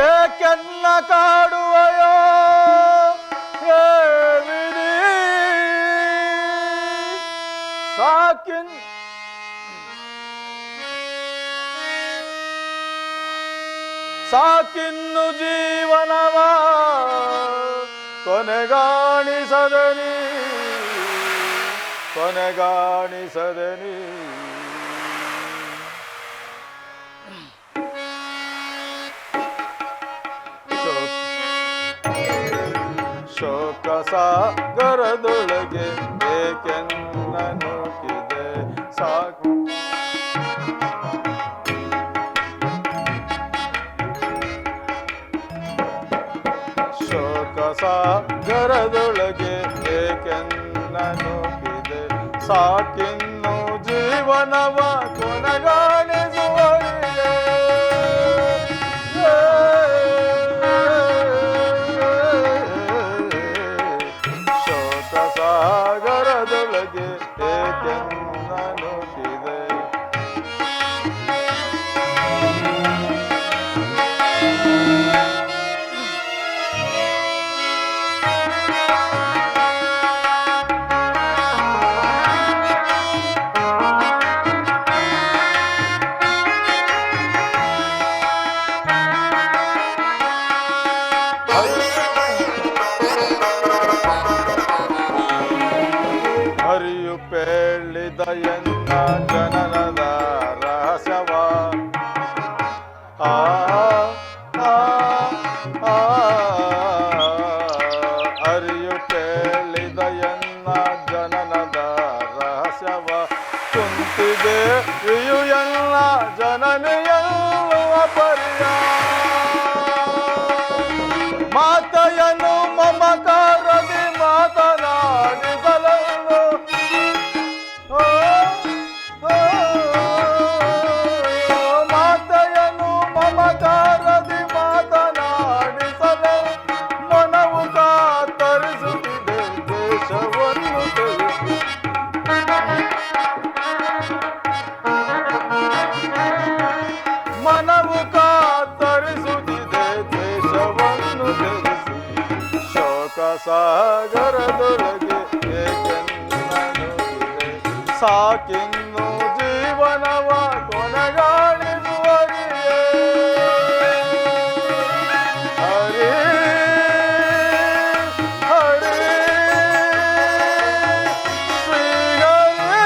ಏಕೆನ್ನ ಕಾಡುವಯೋ ವಿಧಿ ಸಾಕಿನ್ನು ಜೀವನವ ಕೊನೆಗಾಣಿಸದನಿ ಶೋಕ ಸಾಗರದೊಳಗೆ ಏಕೆನ್ನ ನೂಕಿದೆ ಸಾಕು ಶೋಕ ಸಾಗರದೊಳಗೆ ಏಕೆನ್ನ ನೂಕಿದೆ ಸಾಕಿನ್ನು ಜೀವನವ ಕೊನೆಗಾಣಿಸುವರಿಯೇ ಸಾಗರದೊಳಗೆ ಏಕೆನ್ನ ನೂಕಿದೆ ಹರಿಯು ಪೇಳಿದ ಎನ್ನ ಜನನದ ರಹಸ್ಯವ ಹರಿಯು ಪೇಳಿದ ಎನ್ನ ಜನನದ ರಹಸ್ಯವ ಕುಂತಿದೆ ಇಯು ಎಲ್ಲ ಜನನಿಯಲ್ಲುವ ಪರಿಯ ಮಾತೆಯನ್ನು ಮಮಕಾರದಿ ಮಾತನಾಡಿಸಲು ಮಾತೆಯನ್ನು ಮಮಕಾರದಿ ಮಾತನಾಡಿಸಲು ಮನವು ಕಾತರಿಸುತ್ತಿದೆ ದೇಶವನ್ನು ತಿಳಿಸಿ ಮನವು ಕಾತರಿಸುತ್ತಿದೆ ದೇಶವನ್ನು ತಿಳಿಸಿ ಶೋಕ ಸಾಗರದೊಳಗೆ ಏಕೆನ್ನ ನೂಕಿದೆ ಸಾಕಿನ್ನು ಜೀವನವ ಕೊನೆಗಾಣಿಸುವರಿಯೇ ಹರಿ ಹರಿ ಶ್ರೀಹರಿ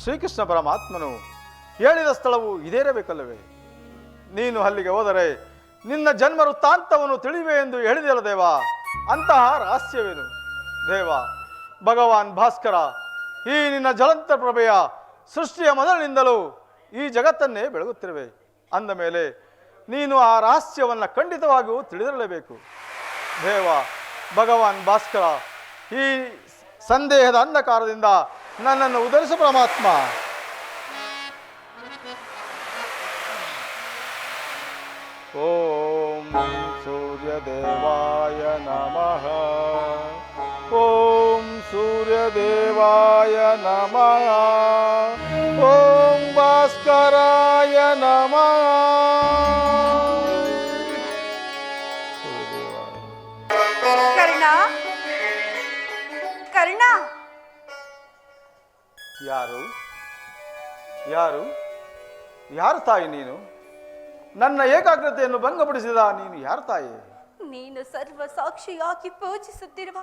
ಶ್ರೀಕೃಷ್ಣ ಪರಮಾತ್ಮನು ಹೇಳಿದ ಸ್ಥಳವು ಇದೇರಬೇಕಲ್ಲವೇ? ನೀನು ಅಲ್ಲಿಗೆ ಹೋದರೆ ನಿನ್ನ ಜನ್ಮ ವೃತ್ತಾಂತವನ್ನು ತಿಳಿವೆ ಎಂದು ಹೇಳಿದೆಯಲ್ಲ ದೇವ, ಅಂತಹ ರಹಸ್ಯವೇನು ದೇವ? ಭಗವಾನ್ ಭಾಸ್ಕರ, ಈ ನಿನ್ನ ಜ್ವಲಂತ ಪ್ರಭೆಯ ಸೃಷ್ಟಿಯ ಮೊದಲಿನಿಂದಲೂ ಈ ಜಗತ್ತನ್ನೇ ಬೆಳಗುತ್ತಿರುವೆ ಅಂದ ಮೇಲೆ ನೀನು ಆ ರಹಸ್ಯವನ್ನು ಖಂಡಿತವಾಗಿಯೂ ತಿಳಿದಿರಲೇಬೇಕು ದೇವ. ಭಗವಾನ್ ಭಾಸ್ಕರ, ಈ ಸಂದೇಹದ ಅಂಧಕಾರದಿಂದ ನನ್ನನ್ನು ಉದ್ಧರಿಸು ಪರಮಾತ್ಮ. ಓಂ ಸೂರ್ಯದೇವಾಯ ನಮಃ. ಓಂ ಸೂರ್ಯದೇವಾಯ ನಮಃ. ಓಂ ಭಾಸ್ಕರಾಯ ನಮಃ. ಕರ್ಣ, ಕರ್ಣ. ಯಾರು ಯಾರು ಯಾರು ತಾಯಿ ನೀನು? ನನ್ನ ಏಕಾಗ್ರತೆಯನ್ನು ಭಂಗಪಡಿಸಿದ ನೀನು ಯಾರು ತಾಯಿ? ನೀನು ಸರ್ವ ಸಾಕ್ಷಿಯಾಗಿ ಪೂಜಿಸುತ್ತಿರುವ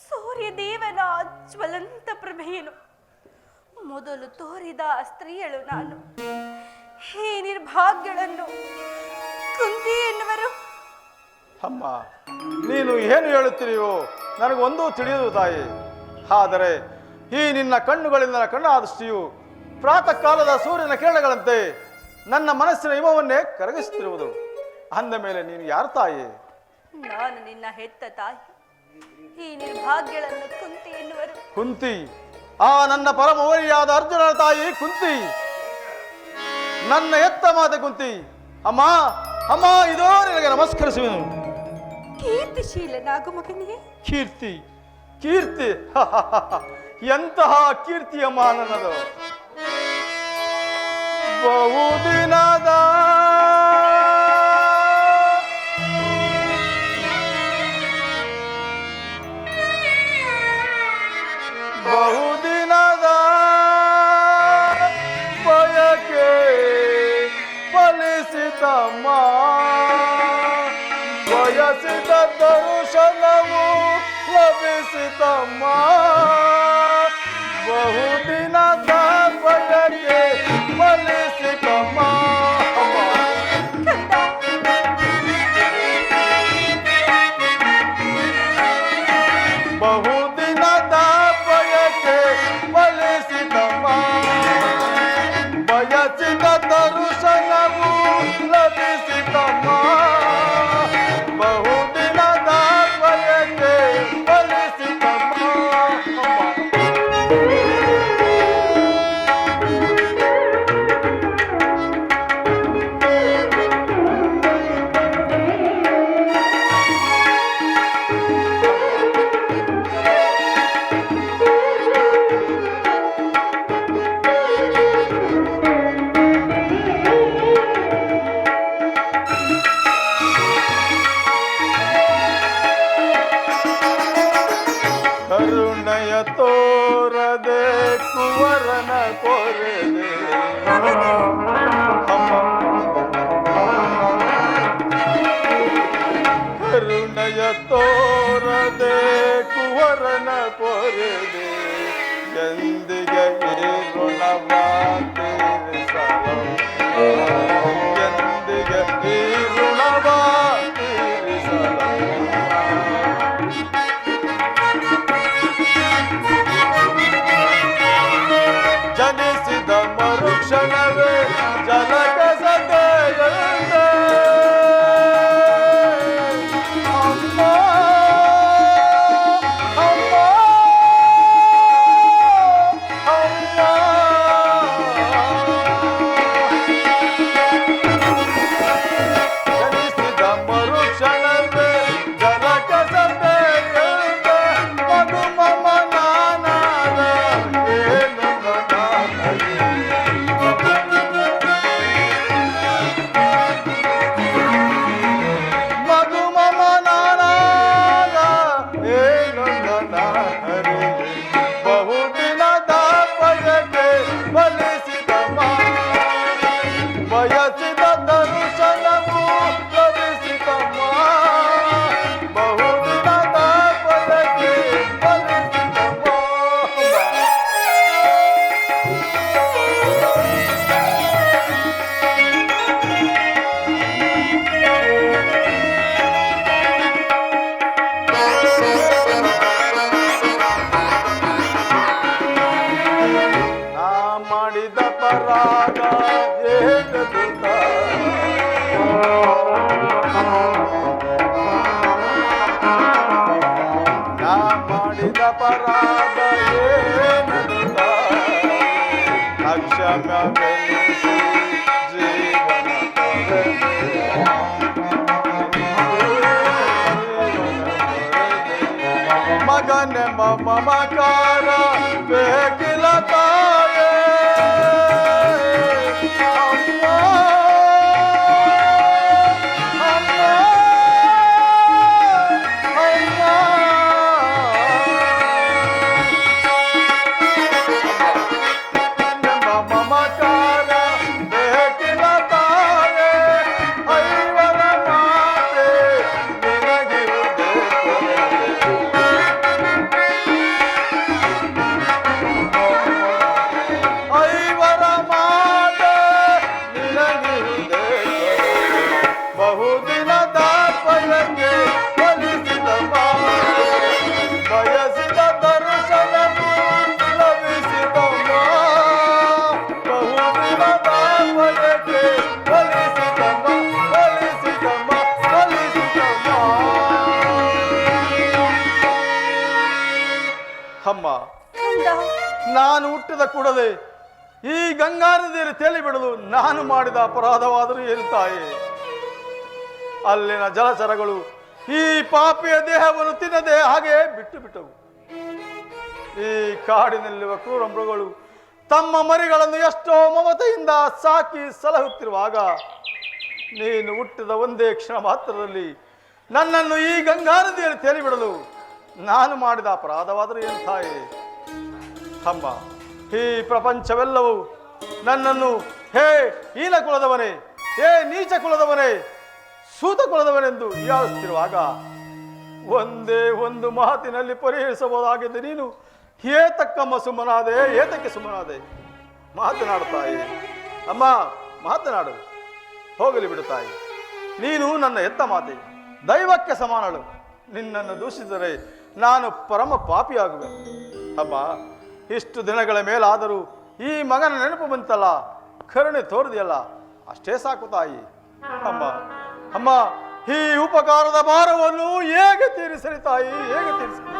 ಸೂರ್ಯದೇವನ ಜ್ವಲಂತ ಪ್ರಭೆಯನು ಮೊದಲು ತೋರಿದ ಸ್ತ್ರೀಯಳು ನಾನು. ಈ ನಿರ್ಭಾಗ್ಯಗಳನ್ನು ಕುಂತಿ ಎನ್ನುವರು. ಅಮ್ಮ, ನೀನು ಏನು ಹೇಳುತ್ತೀರಿಯೋ ನನಗೊಂದೂ ತಿಳಿಯದು ತಾಯಿ. ಆದರೆ ಈ ನಿನ್ನ ಕಣ್ಣುಗಳಿಂದ ಕಣ್ಣ ದೃಷ್ಟಿಯು ಪ್ರಾತಃ ಕಾಲದ ಸೂರ್ಯನ ಕಿರಣಗಳಂತೆ ನನ್ನ ಮನಸ್ಸಿನ ಹಿಮವನ್ನೇ ಕರಗಿಸುತ್ತಿರುವುದು. ಅಂದ ಮೇಲೆ ನೀನು ಯಾರು ತಾಯಿ? ನಾನು ನಿನ್ನ ಹೆತ್ತ ತಾಯಿ. ಈ ನಿರ್ಭಾಗ್ಯಗಳನ್ನು ಕುಂತಿ ಎನ್ನುವರು. ಕುಂತಿ, ಆ ನನ್ನ ಪರಮವರಿಯಾದ ಅರ್ಜುನನ ತಾಯಿ ಕುಂತಿ, ನನ್ನ ಎತ್ತ ಮಾತೆ ಕುಂತಿ. ಅಮ್ಮ ಅಮ್ಮ, ಇದೋ ನಿನಗೆ ನಮಸ್ಕರಿಸುವೆನು. ಕೀರ್ತಿಶೀಲನಾಗು ಮಗನೇ. ಕೀರ್ತಿ ಕೀರ್ತಿ ಎಂತಹ ಕೀರ್ತಿಯಮ್ಮ ನನ್ನದು. ಬಹುದಿನದ ಬಹುದಿನದ ಬಯಕೆ ಫಲಿಸಿತಮ್ಮ, ಬಯಸಿದ ದರ್ಶನವು ಲಭಿಸಿತಮ್ಮ. ಬಹುದಿನದ ಬಯಕೆ ಫಲಿಸಿತಮ್ಮ. ಬಹುದಿನದ ಬಯಕೆ ಫಲಿಸಿತಮ್ಮ, ಬಯಸಿದ ದರ್ಶನವು ಲಭಿಸಿತಮ್ಮ. ಬಹುದಿನದ ಬಯಕೆ ಫಲಿಸಿತಮ್ಮ. ಕರುಣೆಯ ತೋರದೆ ಕುವರನ ಕೊರೆದೆ ಕರುಣೆಯ ತೋರದೆ ಕುವರನ ಕೊರೆದೆ ಎಂದಿಗೆ ಈ ಋಣವ ತೀರಿಸಲು, ಎಂದಿಗೆ ಈ ಋಣವ ತೀರಿಸಲು. ಜನಿಸಿದ ಮರುಕ್ಷಣವೇ ಜಲಕಸದೆಯಂತೆ ಅಮ್ಮ ಅಮ್ಮ ಅಮ್ಮ. ಜನಿಸಿದ ಮರುಕ್ಷಣವೇ ಜಲಕಸದೆಯಂತೆ ಮಗು ಮಮ ನಾನಾದ ಏನು ಮಗು ಮಮ ನಾನಾದ ಏನು ಹರಿ. ಬಹುದಿನದ ಬಯಕೆ ಫಲಿಸಿತಮ್ಮ, ಬಯಸಿದ ದರ್ಶನವು ಲಭಿಸಿತಮ್ಮ. ಬಹುದಿನದ ಬಯಕೆ ಫಲಿಸಿತಮ್ಮ. ನಾ ಮಾಡಿದ ಪರಾಗ ಏನದು ನಾ ಮಾಡಿದ ಪರಾಗ ಏನದು ಅಕ್ಷಮ್ಯವೆನಿಸಿ ಜೀವನ ಮಗನೆಂಬ ಮಮಕಾರ ಬೇಕಿಲ್ಲ ತಾಯೇ. ಅಮ್ಮ ಅಮ್ಮ ಅಮ್ಮ. ಮಗನೆಂಬ ಮಮಕಾರ ಬೇಕಿಲ್ಲ ತಾಯೇ. ಐವರ ಮಾತೆ ನಿನಗಿರುವುದೇ ಕೊನೆಗೆ. ಹುಟ್ಟಿದ ಕೂಡಲೇ ಈ ಗಂಗಾ ನದಿಯಲ್ಲಿ ತೇಲಿ ಬಿಡಲು ನಾನು ಮಾಡಿದ ಅಪರಾಧವಾದರೂ ಏನು ತಾಯಿ? ಅಲ್ಲಿನ ಜಲಚರಗಳು ಈ ಪಾಪಿಯ ದೇಹವನ್ನು ತಿನ್ನದೆ ಹಾಗೆ ಬಿಟ್ಟು ಬಿಟ್ಟವು. ಈ ಕಾಡಿನಲ್ಲಿರುವ ಕ್ರೂರ ಮೃಗಗಳು ತಮ್ಮ ಮರಿಗಳನ್ನು ಎಷ್ಟೋ ಮಮತೆಯಿಂದ ಸಾಕಿ ಸಲಹುತ್ತಿರುವಾಗ ನೀನು ಹುಟ್ಟಿದ ಒಂದೇ ಕ್ಷಣ ಮಾತ್ರದಲ್ಲಿ ನನ್ನನ್ನು ಈ ಗಂಗಾ ನದಿಯಲ್ಲಿ ತೇಲಿ ಬಿಡಲು ನಾನು ಮಾಡಿದ ಅಪರಾಧವಾದರೂ ಏನು ತಾಯಿ? ಅಮ್ಮ, ಈ ಪ್ರಪಂಚವೆಲ್ಲವೂ ನನ್ನನ್ನು ಹೇ ಹೀನ ಕುಲದವನೇ, ಹೇ ನೀಚ ಕುಲದವನೇ, ಸೂತ ಕುಲದವನೆಂದು ಹೀಯಾಳಿಸುತ್ತಿರುವಾಗ ಒಂದೇ ಒಂದು ಮಾತಿನಲ್ಲಿ ಪರಿಹರಿಸಬಹುದಾಗಿದೆ. ನೀನು ಏತಕ್ಕಮ್ಮ ಸುಮ್ಮನಾದೆ? ಏತಕ್ಕೆ ಸುಮ್ಮನಾದೆ? ಮಾತನಾಡು ತಾಯಿ. ಅಮ್ಮ, ಮಾತನಾಡು. ಹೋಗಲಿ ಬಿಡು ತಾಯಿ. ನೀನು ನನ್ನ ಎತ್ತ ಮಾತೆ, ದೈವಕ್ಕೆ ಸಮಾನಳು. ನಿನ್ನನ್ನು ದೂಷಿಸಿದರೆ ನಾನು ಪರಮ ಪಾಪಿಯಾಗುವೆ. ಅಮ್ಮ, ಇಷ್ಟು ದಿನಗಳ ಮೇಲಾದರೂ ಈ ಮಗನ ನೆನಪು ಬಂತಲ್ಲ, ಕರುಣೆ ತೋರಿದೆಯಲ್ಲ, ಅಷ್ಟೇ ಸಾಕು ತಾಯಿ. ಅಮ್ಮ ಅಮ್ಮ, ಈ ಉಪಕಾರದ ಭಾರವನ್ನು ಹೇಗೆ ತೀರಿಸಲಿ ತಾಯಿ, ಹೇಗೆ ತೀರಿಸಲಿ?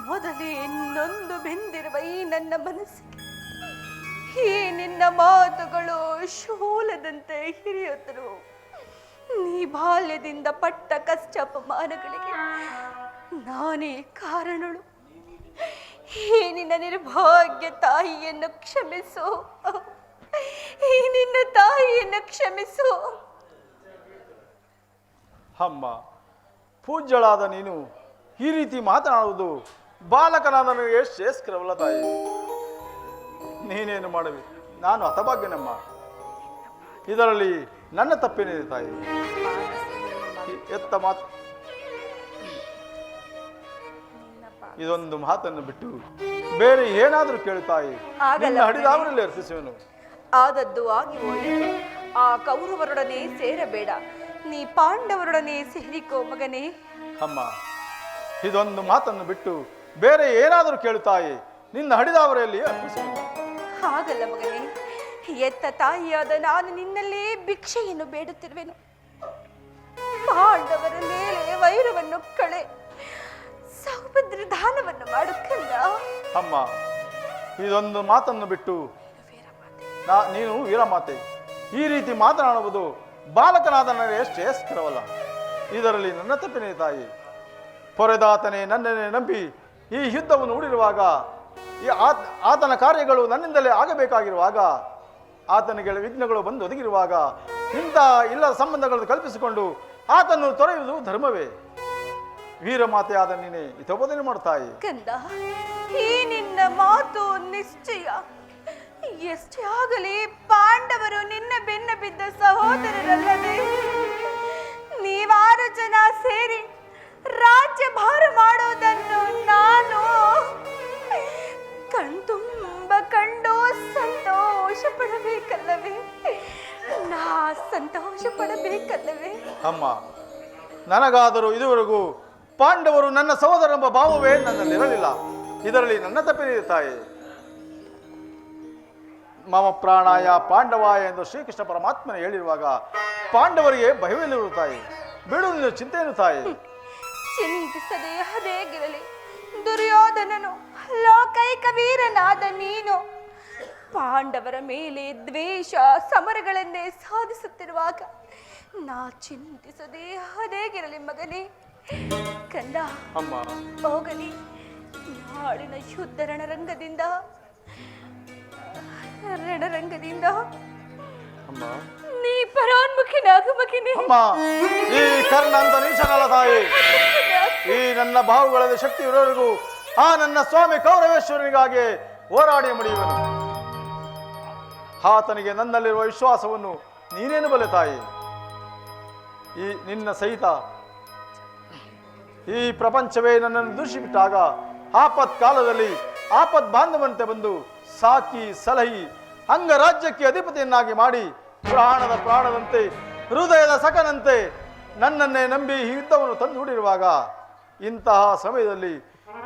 ಮೊದಲೇ ನೊಂದು ಬೆಂದಿರುವ ಈ ನನ್ನ ಮನಸ್ಸಿಗೆ ಈ ನಿನ್ನ ಮಾತುಗಳು ಶೂಲದಂತೆ ಹಿರಿಯುತ್ತರು. ನೀ ಬಾಲ್ಯದಿಂದ ಪಟ್ಟ ಕಷ್ಟ ಅಪಮಾನಗಳಿಗೆ ನಾನೇ ಕಾರಣಳು. ಈ ನಿನ್ನ ನಿರ್ಭಾಗ್ಯ ತಾಯಿಯನ್ನು ಕ್ಷಮಿಸು. ಈ ನಿನ್ನ ತಾಯಿಯನ್ನು ಕ್ಷಮಿಸು. ಅಮ್ಮ, ಪೂಜ್ಯಳಾದ ನೀನು ಈ ರೀತಿ ಮಾತನಾಡುವುದು ಬಾಲಕನಾದ ನನಗೆ ಶ್ರೇಷ್ಠವಲ್ಲ ತಾಯಿ. ನೀನೇನು ಮಾಡಬೇಕು, ನಾನು ಹತಭಾಗ್ಯನಮ್ಮ. ಇದರಲ್ಲಿ ನನ್ನ ತಪ್ಪೇನಿದೆ ತಾಯಿ? ಎತ್ತ ಮಾತು, ಇದೊಂದು ಮಾತನ್ನು ಬಿಟ್ಟು ಬೇರೆ ಏನಾದರೂ ಕೇಳು ತಾಯಿ. ನಿನ್ನ ಹಡಿದಾವರಲ್ಲಿ ಅರ್ಪಿಸುವೆನು. ಆದದ್ದು ಆಗಿ ಹೋಯಿತು. ಆ ಕೌರವರೊಡನೆ ಸೇರಬೇಡ, ನೀ ಪಾಂಡವರೊಡನೆ ಸೇರಿಕೋ ಮಗನೇ. ಅಮ್ಮ, ಇದೊಂದು ಮಾತನ್ನು ಬಿಟ್ಟು ಬೇರೆ ಏನಾದರೂ ಕೇಳು ತಾಯಿ. ನಿನ್ನ ಹಡಿದಾವರೆಯಲ್ಲಿ ಅರ್ಪಿಸುವೆನು. ಹಾಗಲ್ಲ ಮಗನೇ, ಎತ್ತ ತಾಯಿಯಾದ ನಾನು ನಿನ್ನಲ್ಲೇ ಭಿಕ್ಷೆಯನ್ನು ಬೇಡುತ್ತಿರುವೆನು. ಪಾಂಡವರ ಮೇಲೆ ವೈರವನ್ನು ಕಳೆ, ಸೌಭದ್ರ ದಾನವನ್ನು ಮಾಡುತ್ತಲ್ಲ. ಅಮ್ಮ, ಇದೊಂದು ಮಾತನ್ನು ಬಿಟ್ಟು ನೀನು ವೀರಮಾತೆ ಈ ರೀತಿ ಮಾತನಾಡುವುದು ಬಾಲಕನಾದ ನನಗೆ ಶ್ರೇಷ್ಠವಲ್ಲ. ಇದರಲ್ಲಿ ನನ್ನ ತಪ್ಪಿನೇ ತಾಯಿ. ಪೊರೆದಾತನೇ ನನ್ನನ್ನೇ ನಂಬಿ ಈ ಯುದ್ಧವನ್ನು ಹೂಡಿರುವಾಗ, ಈ ಆತನ ಕಾರ್ಯಗಳು ನನ್ನಿಂದಲೇ ಆಗಬೇಕಾಗಿರುವಾಗ, ಆತನಿಗೆ ವಿಘ್ನಗಳು ಬಂದು ಒದಗಿರುವಾಗ ಇಂಥ ಇಲ್ಲದ ಸಂಬಂಧಗಳನ್ನು ಕಲ್ಪಿಸಿಕೊಂಡು ಆತನ್ನು ತೊರೆಯುವುದು ಧರ್ಮವೇ? ವೀರಮಾತೆಯಾದ ನೀನೇ ಹಿತಬೋಧನೆ ಮಾಡ್ತಾಯಿ. ಕಂದ, ಈ ನಿನ್ನ ಮಾತು ನಿಶ್ಚಯ. ಎಷ್ಟೇ ಆಗಲಿ ಪಾಂಡವರು ನಿನ್ನ ಬೆನ್ನ ಬಿದ್ದ ಸಹೋದರರಲ್ಲದೆ. ನೀವಾರು ಜನ ಸೇರಿ ರಾಜ್ಯ ಭಾರ ಮಾಡೋದನ್ನು ನಾನು ಕಣ್ತುಂಬ ಕಂಡು ಸಂತೋಷ ಪಡಬೇಕಲ್ಲವೇ? ನಾ ಸಂತೋಷ ಪಡಬೇಕಲ್ಲವೇ? ಅಮ್ಮ, ನನಗಾದರೂ ಇದುವರೆಗೂ ಪಾಂಡವರು ನನ್ನ ಸಹೋದರೆಂಬ ಭಾವವೇ ನನ್ನಲ್ಲಿರಲಿಲ್ಲ. ಇದರಲ್ಲಿ ನನ್ನ ತಪ್ಪಿದೆ ತಾಯಿ. ಮಮ ಪ್ರಾಣಾಯ ಪಾಂಡವಾಯ ಎಂದು ಶ್ರೀಕೃಷ್ಣ ಪರಮಾತ್ಮನ ಹೇಳಿರುವಾಗ ಪಾಂಡವರಿಗೆ ಭಯವಿಲ್ಲರು ತಾಯಿ. ಬಿಡು ನಿನ್ನ ಚಿಂತೆಯನ್ನು ತಾಯಿ. ಚಿಂತಿಸದೆ ಅದೇಗಿರಲಿ. ದುರ್ಯೋಧನನು ಲೋಕೈಕ ವೀರನಾದ ನೀನು ಪಾಂಡವರ ಮೇಲೆ ದ್ವೇಷ ಸಮರಗಳನ್ನೇ ಸಾಧಿಸುತ್ತಿರುವಾಗ ನಾ ಚಿಂತಿಸದೆ ಅದೇಗಿರಲಿ ಮಗನೇ. ಕಂದ, ಅಮ್ಮ, ಹೋಗಲಿ. ನಾಳಿನ ಶುದ್ಧ ರಣರಂಗದಿಂದ ಅಮ್ಮ, ನೀ ಪರಾನ್ಮುಖಿನಾಗು ಮಗನೇ. ಅಮ್ಮ, ಈ ಕರ್ಣ ಅಂತ ನೀಚನಲ್ಲ ತಾಯಿ. ಈ ನನ್ನ ಬಾಹುಗಳಲ್ಲಿ ಶಕ್ತಿ ಇರೋರಿಗೂ ಆ ನನ್ನ ಸ್ವಾಮಿ ಕೌರವೇಶ್ವರನಿಗಾಗಿ ಹೋರಾಡಿ ಮಡಿಯುವನು. ಆತನಿಗೆ ನನ್ನಲ್ಲಿರುವ ವಿಶ್ವಾಸವನ್ನು ನೀನೇನು ಬಲ್ಲೆ ತಾಯಿ. ಈ ನಿನ್ನ ಸಹಿತ ಈ ಪ್ರಪಂಚವೇ ನನ್ನನ್ನು ದೂಷಿಬಿಟ್ಟಾಗ ಆಪತ್ ಕಾಲದಲ್ಲಿ ಆಪತ್ ಬಾಂಧವಂತೆ ಬಂದು ಸಾಕಿ ಸಲಹಿ ಅಂಗರಾಜ್ಯಕ್ಕೆ ಅಧಿಪತಿಯನ್ನಾಗಿ ಮಾಡಿ ಪ್ರಾಣದಂತೆ ಹೃದಯದ ಸಖನಂತೆ ನನ್ನನ್ನೇ ನಂಬಿ ಈ ಯುದ್ಧವನ್ನು ತಂದು ಹೂಡಿರುವಾಗ ಇಂತಹ ಸಮಯದಲ್ಲಿ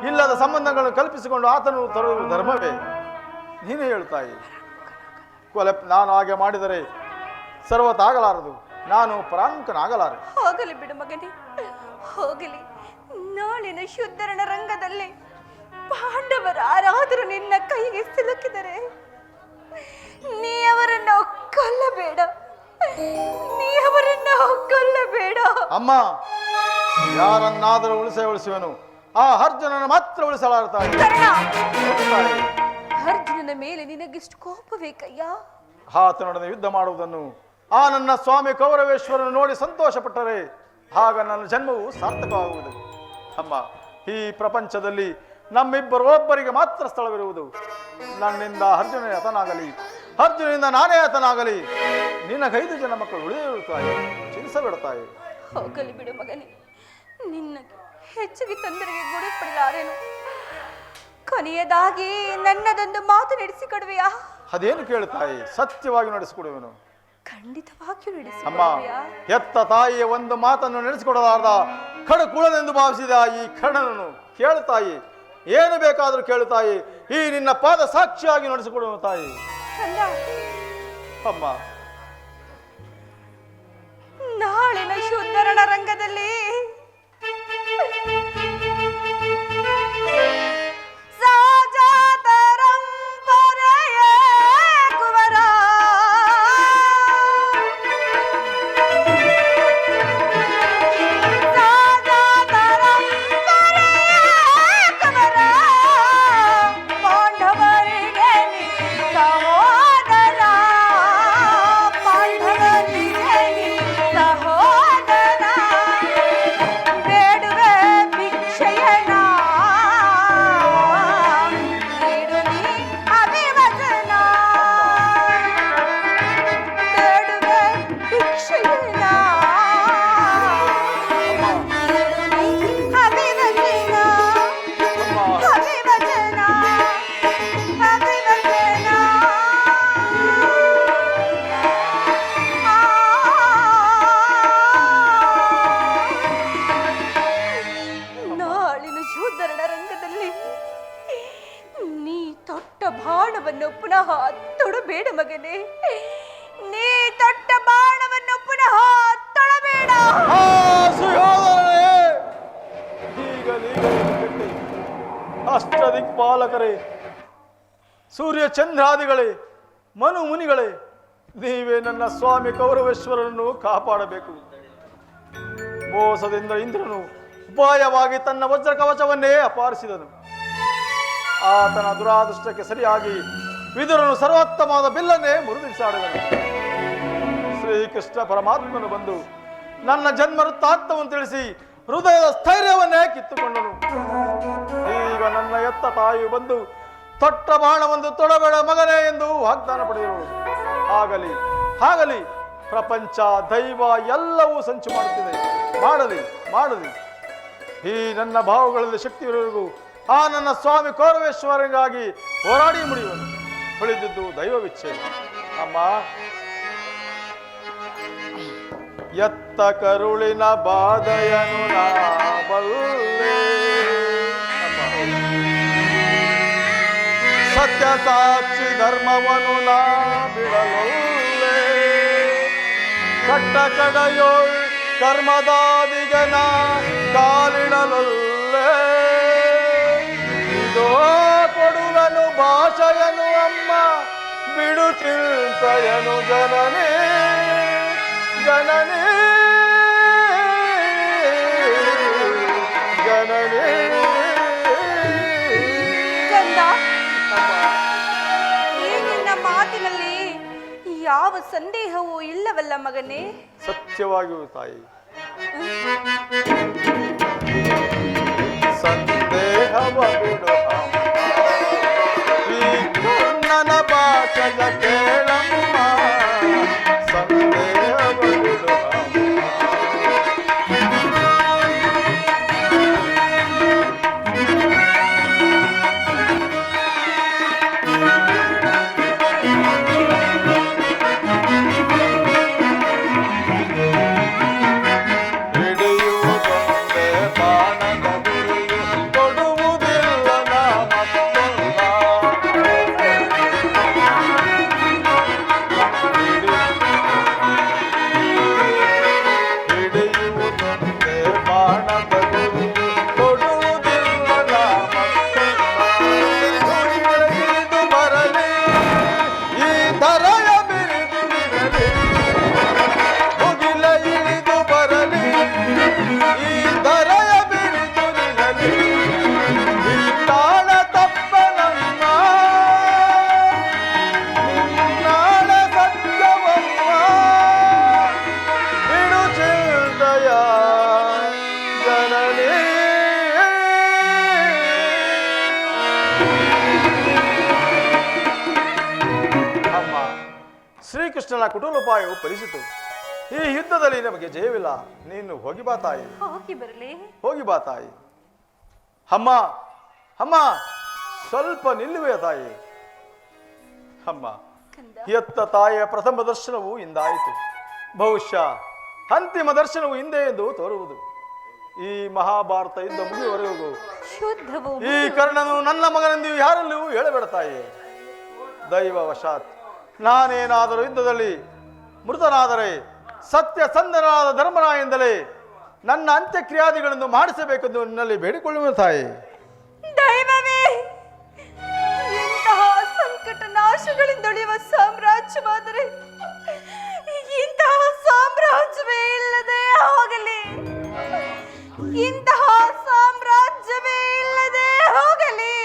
ಇಲ್ಲದ ಸಂಬಂಧಗಳನ್ನು ಕಲ್ಪಿಸಿಕೊಂಡು ಆತನು ತರುವುದು ಧರ್ಮವೇ? ನೀನೇ ಹೇಳ್ತಾಯಿ. ನಾನು ಹಾಗೆ ಮಾಡಿದರೆ ಸರ್ವತಾಗಲಾರದು. ನಾನು ಪರಾಂಕನಾಗಲಾರೆ. ಹೋಗಲಿ ಬಿಡು ಮಗನೇ, ಹೋಗಲಿ. ನಾಳಿನ ಶುದ್ಧರಣ ರಂಗದಲ್ಲಿ ಪಾಂಡವರು ಯಾರಾದರೂ ನಿನ್ನ ಕೈಗೆ ಸಿಲುಕಿದರೆ ನೀ ಅವರನ್ನು ಕೊಲ್ಲಬೇಡ. ಅಮ್ಮ, ಯಾರನ್ನಾದರೂ ಉಳಿಸುವನು, ಆ ಅರ್ಜುನನ ಮಾತ್ರ ಉಳಿಸಲಾರ್ತಾಳೆ. ಅರ್ಜುನನ ಮೇಲೆ ನಿನಗಿಷ್ಟು ಕೋಪಬೇಕಯ್ಯ? ಆತನೊಡನೆ ಯುದ್ಧ ಮಾಡುವುದನ್ನು ಆ ನನ್ನ ಸ್ವಾಮಿ ಕೌರವೇಶ್ವರನು ನೋಡಿ ಸಂತೋಷ ಪಟ್ಟರೆ ಆಗ ನನ್ನ ಜನ್ಮವು ಸಾರ್ಥಕವಾಗುವುದು. ಅಮ್ಮ, ಈ ಪ್ರಪಂಚದಲ್ಲಿ ನಮ್ಮಿಬ್ಬರೊಬ್ಬರಿಗೆ ಮಾತ್ರ ಸ್ಥಳವಿರುವುದು. ನನ್ನಿಂದ ಅರ್ಜುನ ಹತನಾಗಲಿ, ಅರ್ಜುನಿಂದ ನಾನೇ ಹತನಾಗಲಿ, ನಿನಗೈದು ಜನ ಮಕ್ಕಳು ಉಳಿದಿರುತ್ತಾಯಿ. ಚಿಂತಿಸಬಿಡುತ್ತಾಯಿ. ಹೋಗಲಿ ಬಿಡು ಮಗನೇ, ನಿನ್ನ ಹೆಚ್ಚಿಗೆ ತೊಂದರೆಗೆ ಗುರಿಪಡಲಾರೇನು. ಕೊನೆಯದಾಗಿ ನನ್ನದೊಂದು ಮಾತು ನಡೆಸಿಕೊಡುವೆಯಾ? ಅದೇನು ಕೇಳುತ್ತಾಯಿ? ಸತ್ಯವಾಗಿ ನಡೆಸಿಕೊಡುವೆನು. ಖಂಡಿತವಾಗಿಯೂ ಅಮ್ಮ, ನಡೆಸಿಕೊಡುವೆಯಾ? ಎತ್ತ ತಾಯಿಯ ಒಂದು ಮಾತನ್ನು ನಡೆಸಿಕೊಡಲಾರ್ದ ಕಡಕುಳನೆಂದು ಭಾವಿಸಿದ ಈ ಕರ್ಣನನ್ನು ಕೇಳುತ್ತಾಯಿ. ಏನು ಬೇಕಾದರೂ ಕೇಳುತ್ತಾಯಿ. ಈ ನಿನ್ನ ಪಾದ ಸಾಕ್ಷಿಯಾಗಿ ನಡೆಸಿಕೊಡುವ ತಾಯಿ. ಅಮ್ಮ, ನಾಳಿನ ಶುದ್ಧರಣ ರಂಗದಲ್ಲಿ ತೊಟ್ಟ ಬಾಣವನ್ನು ಪುನಃ ತೊಡಬೇಡ ಮಗನೇ. ನೀ ತೊಟ್ಟ ಬಾಣವನ್ನು ಪುನಃ ತೊಡಬೇಡ. ಅಷ್ಟದಿಕ್ಪಾಲಕರೇ, ಸೂರ್ಯ ಚಂದ್ರಾದಿಗಳೇ, ಮನು ಮುನಿಗಳೇ, ನೀವೇ ನನ್ನ ಸ್ವಾಮಿ ಕೌರವೇಶ್ವರನನ್ನು ಕಾಪಾಡಬೇಕು. ಮೋಸದಿಂದ ಇಂದ್ರನು ಉಪಾಯವಾಗಿ ತನ್ನ ವಜ್ರ ಕವಚವನ್ನೇ ಅಪಹರಿಸಿದನು. ಆತನ ದುರಾದೃಷ್ಟಕ್ಕೆ ಸರಿಯಾಗಿ ವಿದುರನು ಸರ್ವೋತ್ತಮವಾದ ಬಿಲ್ಲನ್ನೇ ಮುರಿದು ಬಿಸಾಡಿದನು. ಶ್ರೀಕೃಷ್ಣ ಪರಮಾತ್ಮನು ಬಂದು ನನ್ನ ಜನ್ಮ ವೃತ್ತಾಂತವನ್ನು ತಿಳಿಸಿ ಹೃದಯದ ಸ್ಥೈರ್ಯವನ್ನೇ ಕಿತ್ತುಕೊಂಡನು. ಈಗ ನನ್ನ ಎತ್ತ ತಾಯಿಯು ಬಂದು ತೊಟ್ಟ ಬಾಣವೊಂದು ತೊಡಬೇಡ ಮಗನೇ ಎಂದು ವಾಗ್ದಾನ ಪಡೆದರು. ಆಗಲಿ ಆಗಲಿ, ಪ್ರಪಂಚ ದೈವ ಎಲ್ಲವೂ ಸಂಚು ಮಾಡುತ್ತಿದೆ. ಮಾಡಲಿ ಈ ನನ್ನ ಭಾವಗಳಲ್ಲಿ ಶಕ್ತಿ ಇರುವವರೆಗೂ ಆ ನನ್ನ ಸ್ವಾಮಿ ಕೌರವೇಶ್ವರನಿಗಾಗಿ ಹೋರಾಡಿ ಮುಡಿಯುವನು. ಉಳಿದಿದ್ದು ದೈವವಿಚ್ಛೆ. ಅಮ್ಮ, ಎತ್ತ ಕರುಳಿನ ಬಾಧೆಯನು ನಾ ಬಲ್ಲೆ, ಸತ್ಯ ಸಾಕ್ಷಿ ಧರ್ಮವನು ನಾ ಬಿಡಲೊಲ್ಲೆ, ಕಟ್ಟ ಕಡೆಯೋಳ್ ಕರ್ಮದಾದಿಗನ ಕಾಲಿಡಲೊಲ್ಲೆ, ಇದೋ ಕೊಡುವನು ಭಾಷೆಯನು ಅಮ್ಮ ಬಿಡು ಚಿಂತೆಯನು ಜನನೇ ಜನನೇ ಜನನೇ. ಈ ನಿನ್ನ ಮಾತಿನಲ್ಲಿ ಯಾವ ಸಂದೇಹವೂ ಇಲ್ಲವಲ್ಲ ಮಗನೇ? ಸತ್ಯವಾಗಿಯೂ ತಾಯಿ, ಸಂದೇಹವ ಬಿಡು ಈ ಕಣ್ಣನ ಭಾಷೆಯ ಕೇಳಮ್ಮ, ಸಂದೇಹವ ಬಿಡು ಶ್ರೀಕೃಷ್ಣನ ಕುಟುಂಬೋಪಾಯವು ಫಲಿಸಿತು. ಈ ಯುದ್ಧದಲ್ಲಿ ನಮಗೆ ಜಯವಿಲ್ಲ. ನೀನು ಹೋಗಿ ಬಾ ತಾಯಿ, ಹೋಗಿ ಬಾ ತಾಯಿ. ಅಮ್ಮ ಅಮ್ಮ, ಸ್ವಲ್ಪ ನಿಲ್ಲುವೆಯ ತಾಯಿ. ಅಮ್ಮ, ಎತ್ತ ತಾಯಿಯ ಪ್ರಥಮ ದರ್ಶನವು ಇಂದಾಯಿತು. ಬಹುಶಃ ಅಂತಿಮ ದರ್ಶನವು ಹಿಂದೆ ಎಂದು ತೋರುವುದು. ಈ ಮಹಾಭಾರತ ಯುದ್ಧ ಮುಗಿಯುವವರೆಗೂ ಈ ಕರ್ಣನು ನನ್ನ ಮಗನೆಂದು ಯಾರಲ್ಲೂ ಹೇಳಬೇಡ ತಾಯಿ. ದೈವವಶಾತ್ ನಾನೇನಾದರೂ ಯುದ್ಧದಲ್ಲಿ ಮೃತನಾದರೆ ಸತ್ಯಸಂಧನಾದ ಧರ್ಮರಾಯಂದಲೇ ನನ್ನ ಅಂತ್ಯಕ್ರಿಯಾದಿಗಳನ್ನು ಮಾಡಿಸಬೇಕೆಂದು ನಿನ್ನಲ್ಲಿ ಬೇಡಿಕೊಳ್ಳುವ ತಾಯಿ. ದೈವವೇ, ಇಂತಹ ಸಂಕಟ ನಾಶಗಳಿಂದೊಳಿಯುವ ಸಾಮ್ರಾಜ್ಯವಾದರೆ ಇಂತಹ ಸಾಮ್ರಾಜ್ಯವೇ ಇಲ್ಲದೆ ಹೋಗಲಿ, ಇಂತಹ ಸಾಮ್ರಾಜ್ಯವೇ ಇಲ್ಲದೆ ಹೋಗಲಿ.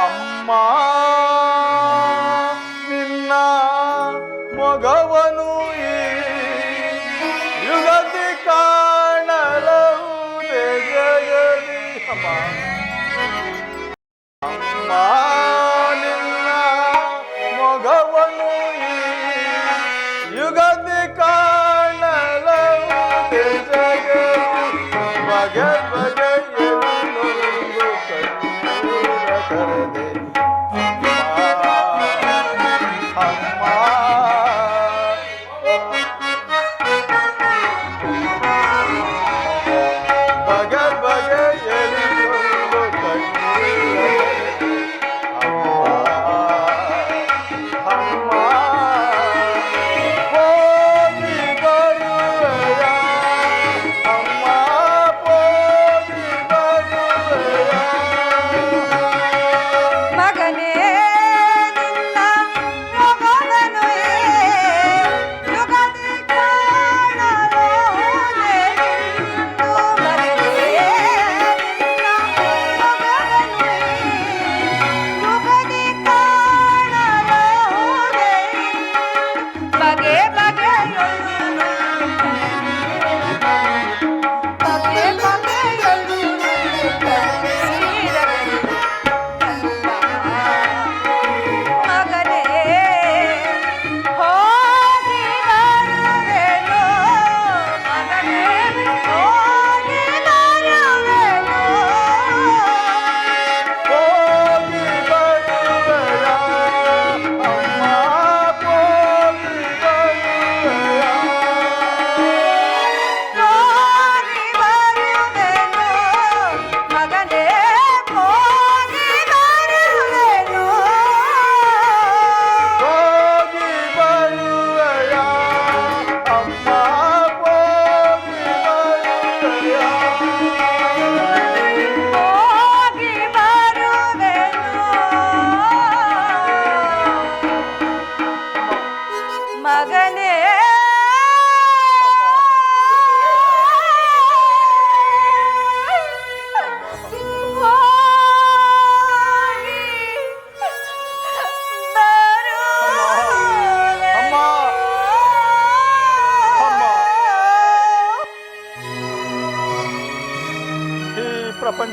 ಅಮ್ಮ, ನಿನ್ನ ಮೊಗವನು ಈ ಯುಗದಿ ಕಾಣಲಹುದೆ ಜಗದಿ.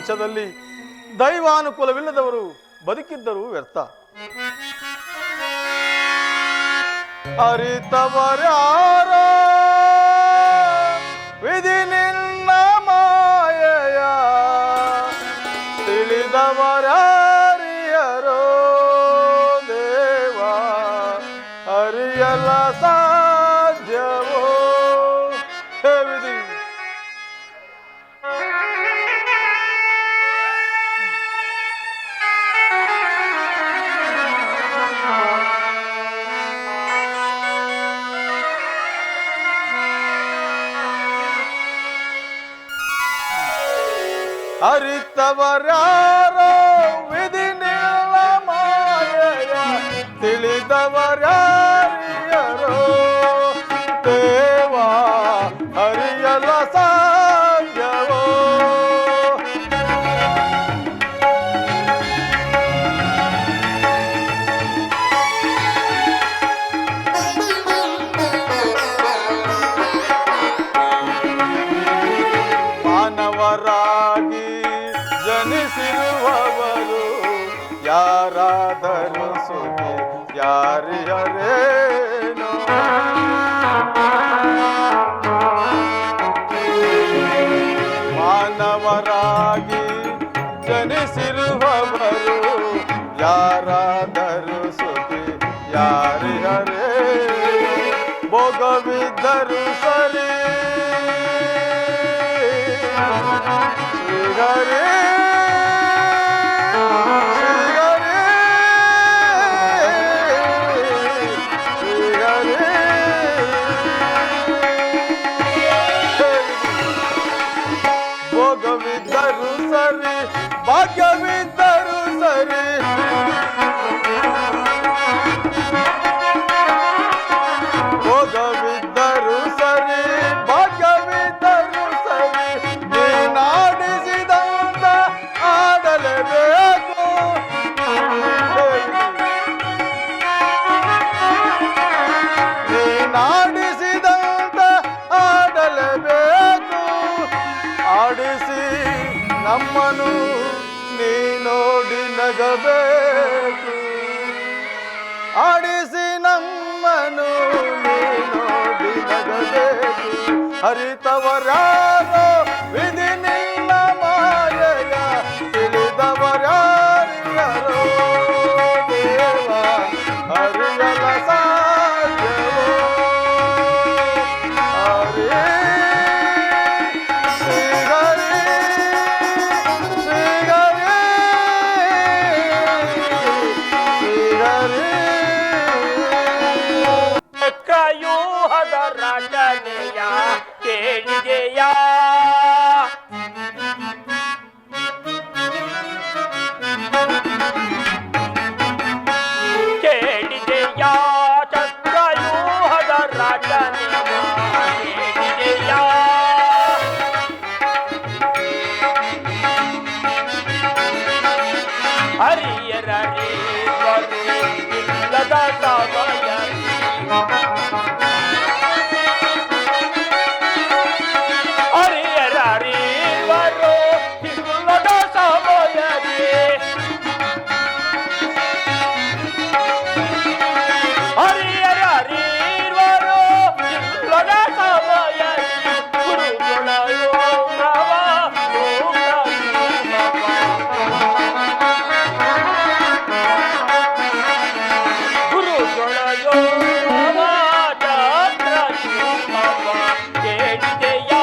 ವಂಶದಲ್ಲಿ ದೈವಾನುಕೂಲವಿಲ್ಲದವರು ಬದುಕಿದ್ದರೂ ವ್ಯರ್ಥ. ಅರಿತವರ್ಯಾರ ವಿಧಿ ನಿನ್ನ ಮಾಯೆಯ, ತಿಳಿದವರ್ಯಾರಿಯರೋ ದೇವ, ಅರಿಯಲ ಸಾಧ್ಯವೋ ಹೇ ವಿಧಿ. ಅರಿತವರ್ಯಾರೋ ವಿಧಿ ನಿನ್ನ ಮಾಯೆಯ, ತಿಳಿದವರ್ಯಾರಿಯರೋ ದೇವ, ಅರಿಯಲ ಸಾಧ್ಯವೋ. ಮಾನವರಾಗಿ ಜನಿಸಿರುವವರು ಯಾರಾದರೂ ಸುಖಿ ಯಾರಿಯರೇನೋ. ಮಾನವರಾಗಿ ಜನಿಸಿರುವವರು ಯಾರಾದರೂ ಸುಖಿ ಯಾರಿಯರೇ. ಭೋಗವಿದ್ದರೂ ಸರಿ ಶ್ರೀಹರೇ, ಶ್ರೀಹರೇ, ಶ್ರೀಹರೇ. ಭೋಗವಿದ್ದರೂ ಸರಿ, ಭಾಗ್ಯವಿದ್ದರೂ ಸರಿ, ಭೋಗವಿದ್ದರೂ ಸರಿ, ಭಾಗ್ಯವಿದ್ದರೂ ಸರಿ, ನೀನಾಡಿಸಿದಂತ ಆಡಲೇಬೇಕು. ನೀನಾಡಿಸಿದಂತ ಆಡಲೇಬೇಕು. ಆಡಿಸಿ ನಮ್ಮನು ನೀ ನೋಡಿ ನಗಬೇಕು. ಆಡಿಸಿ ನಮ್ಮನು ನೀ ನೋಡಿ ನಗಬೇಕು. ಹರಿತವರ್ಯಾರೋ ವಿಧಿ ನಿನ್ನ ಮಾಯೆಯ, ತಿಳಿದವರ್ಯಾರಿಯರೋ ದೇವ, ಅರಿಯಲ ಸಾಧ್ಯವೋ. ಹರೇ ಶ್ರೀಹರೇ, ಶ್ರೀಹರೇ, ಶ್ರೀಹರೇ. ಚಕ್ರವ್ಯೂಹದ ರಚನೆಯ ಕೇಳಿದೆಯಾ? ಕೇಳಿದೆಯಾ? ಚಕ್ರವ್ಯೂಹದ ರಚನೆಯ ಕೇಳಿದೆಯಾ? ಹರಿಯರರಿವರು ಇಲ್ಲದ ಸಮಯ, ಹರಿಯರರಿವರು ಇಲ್ಲದ ಸಮಯದೇ, ಹರಿಯರರಿವರು ಇಲ್ಲದ ಸಮಯದೇ, ಗುರುಗಳ ಯೋಗವ ಗುರುಗಳ ಯೋಗವ ಚಕ್ರವ್ಯೂಹವ ಕೇಳಿದೆಯಾ?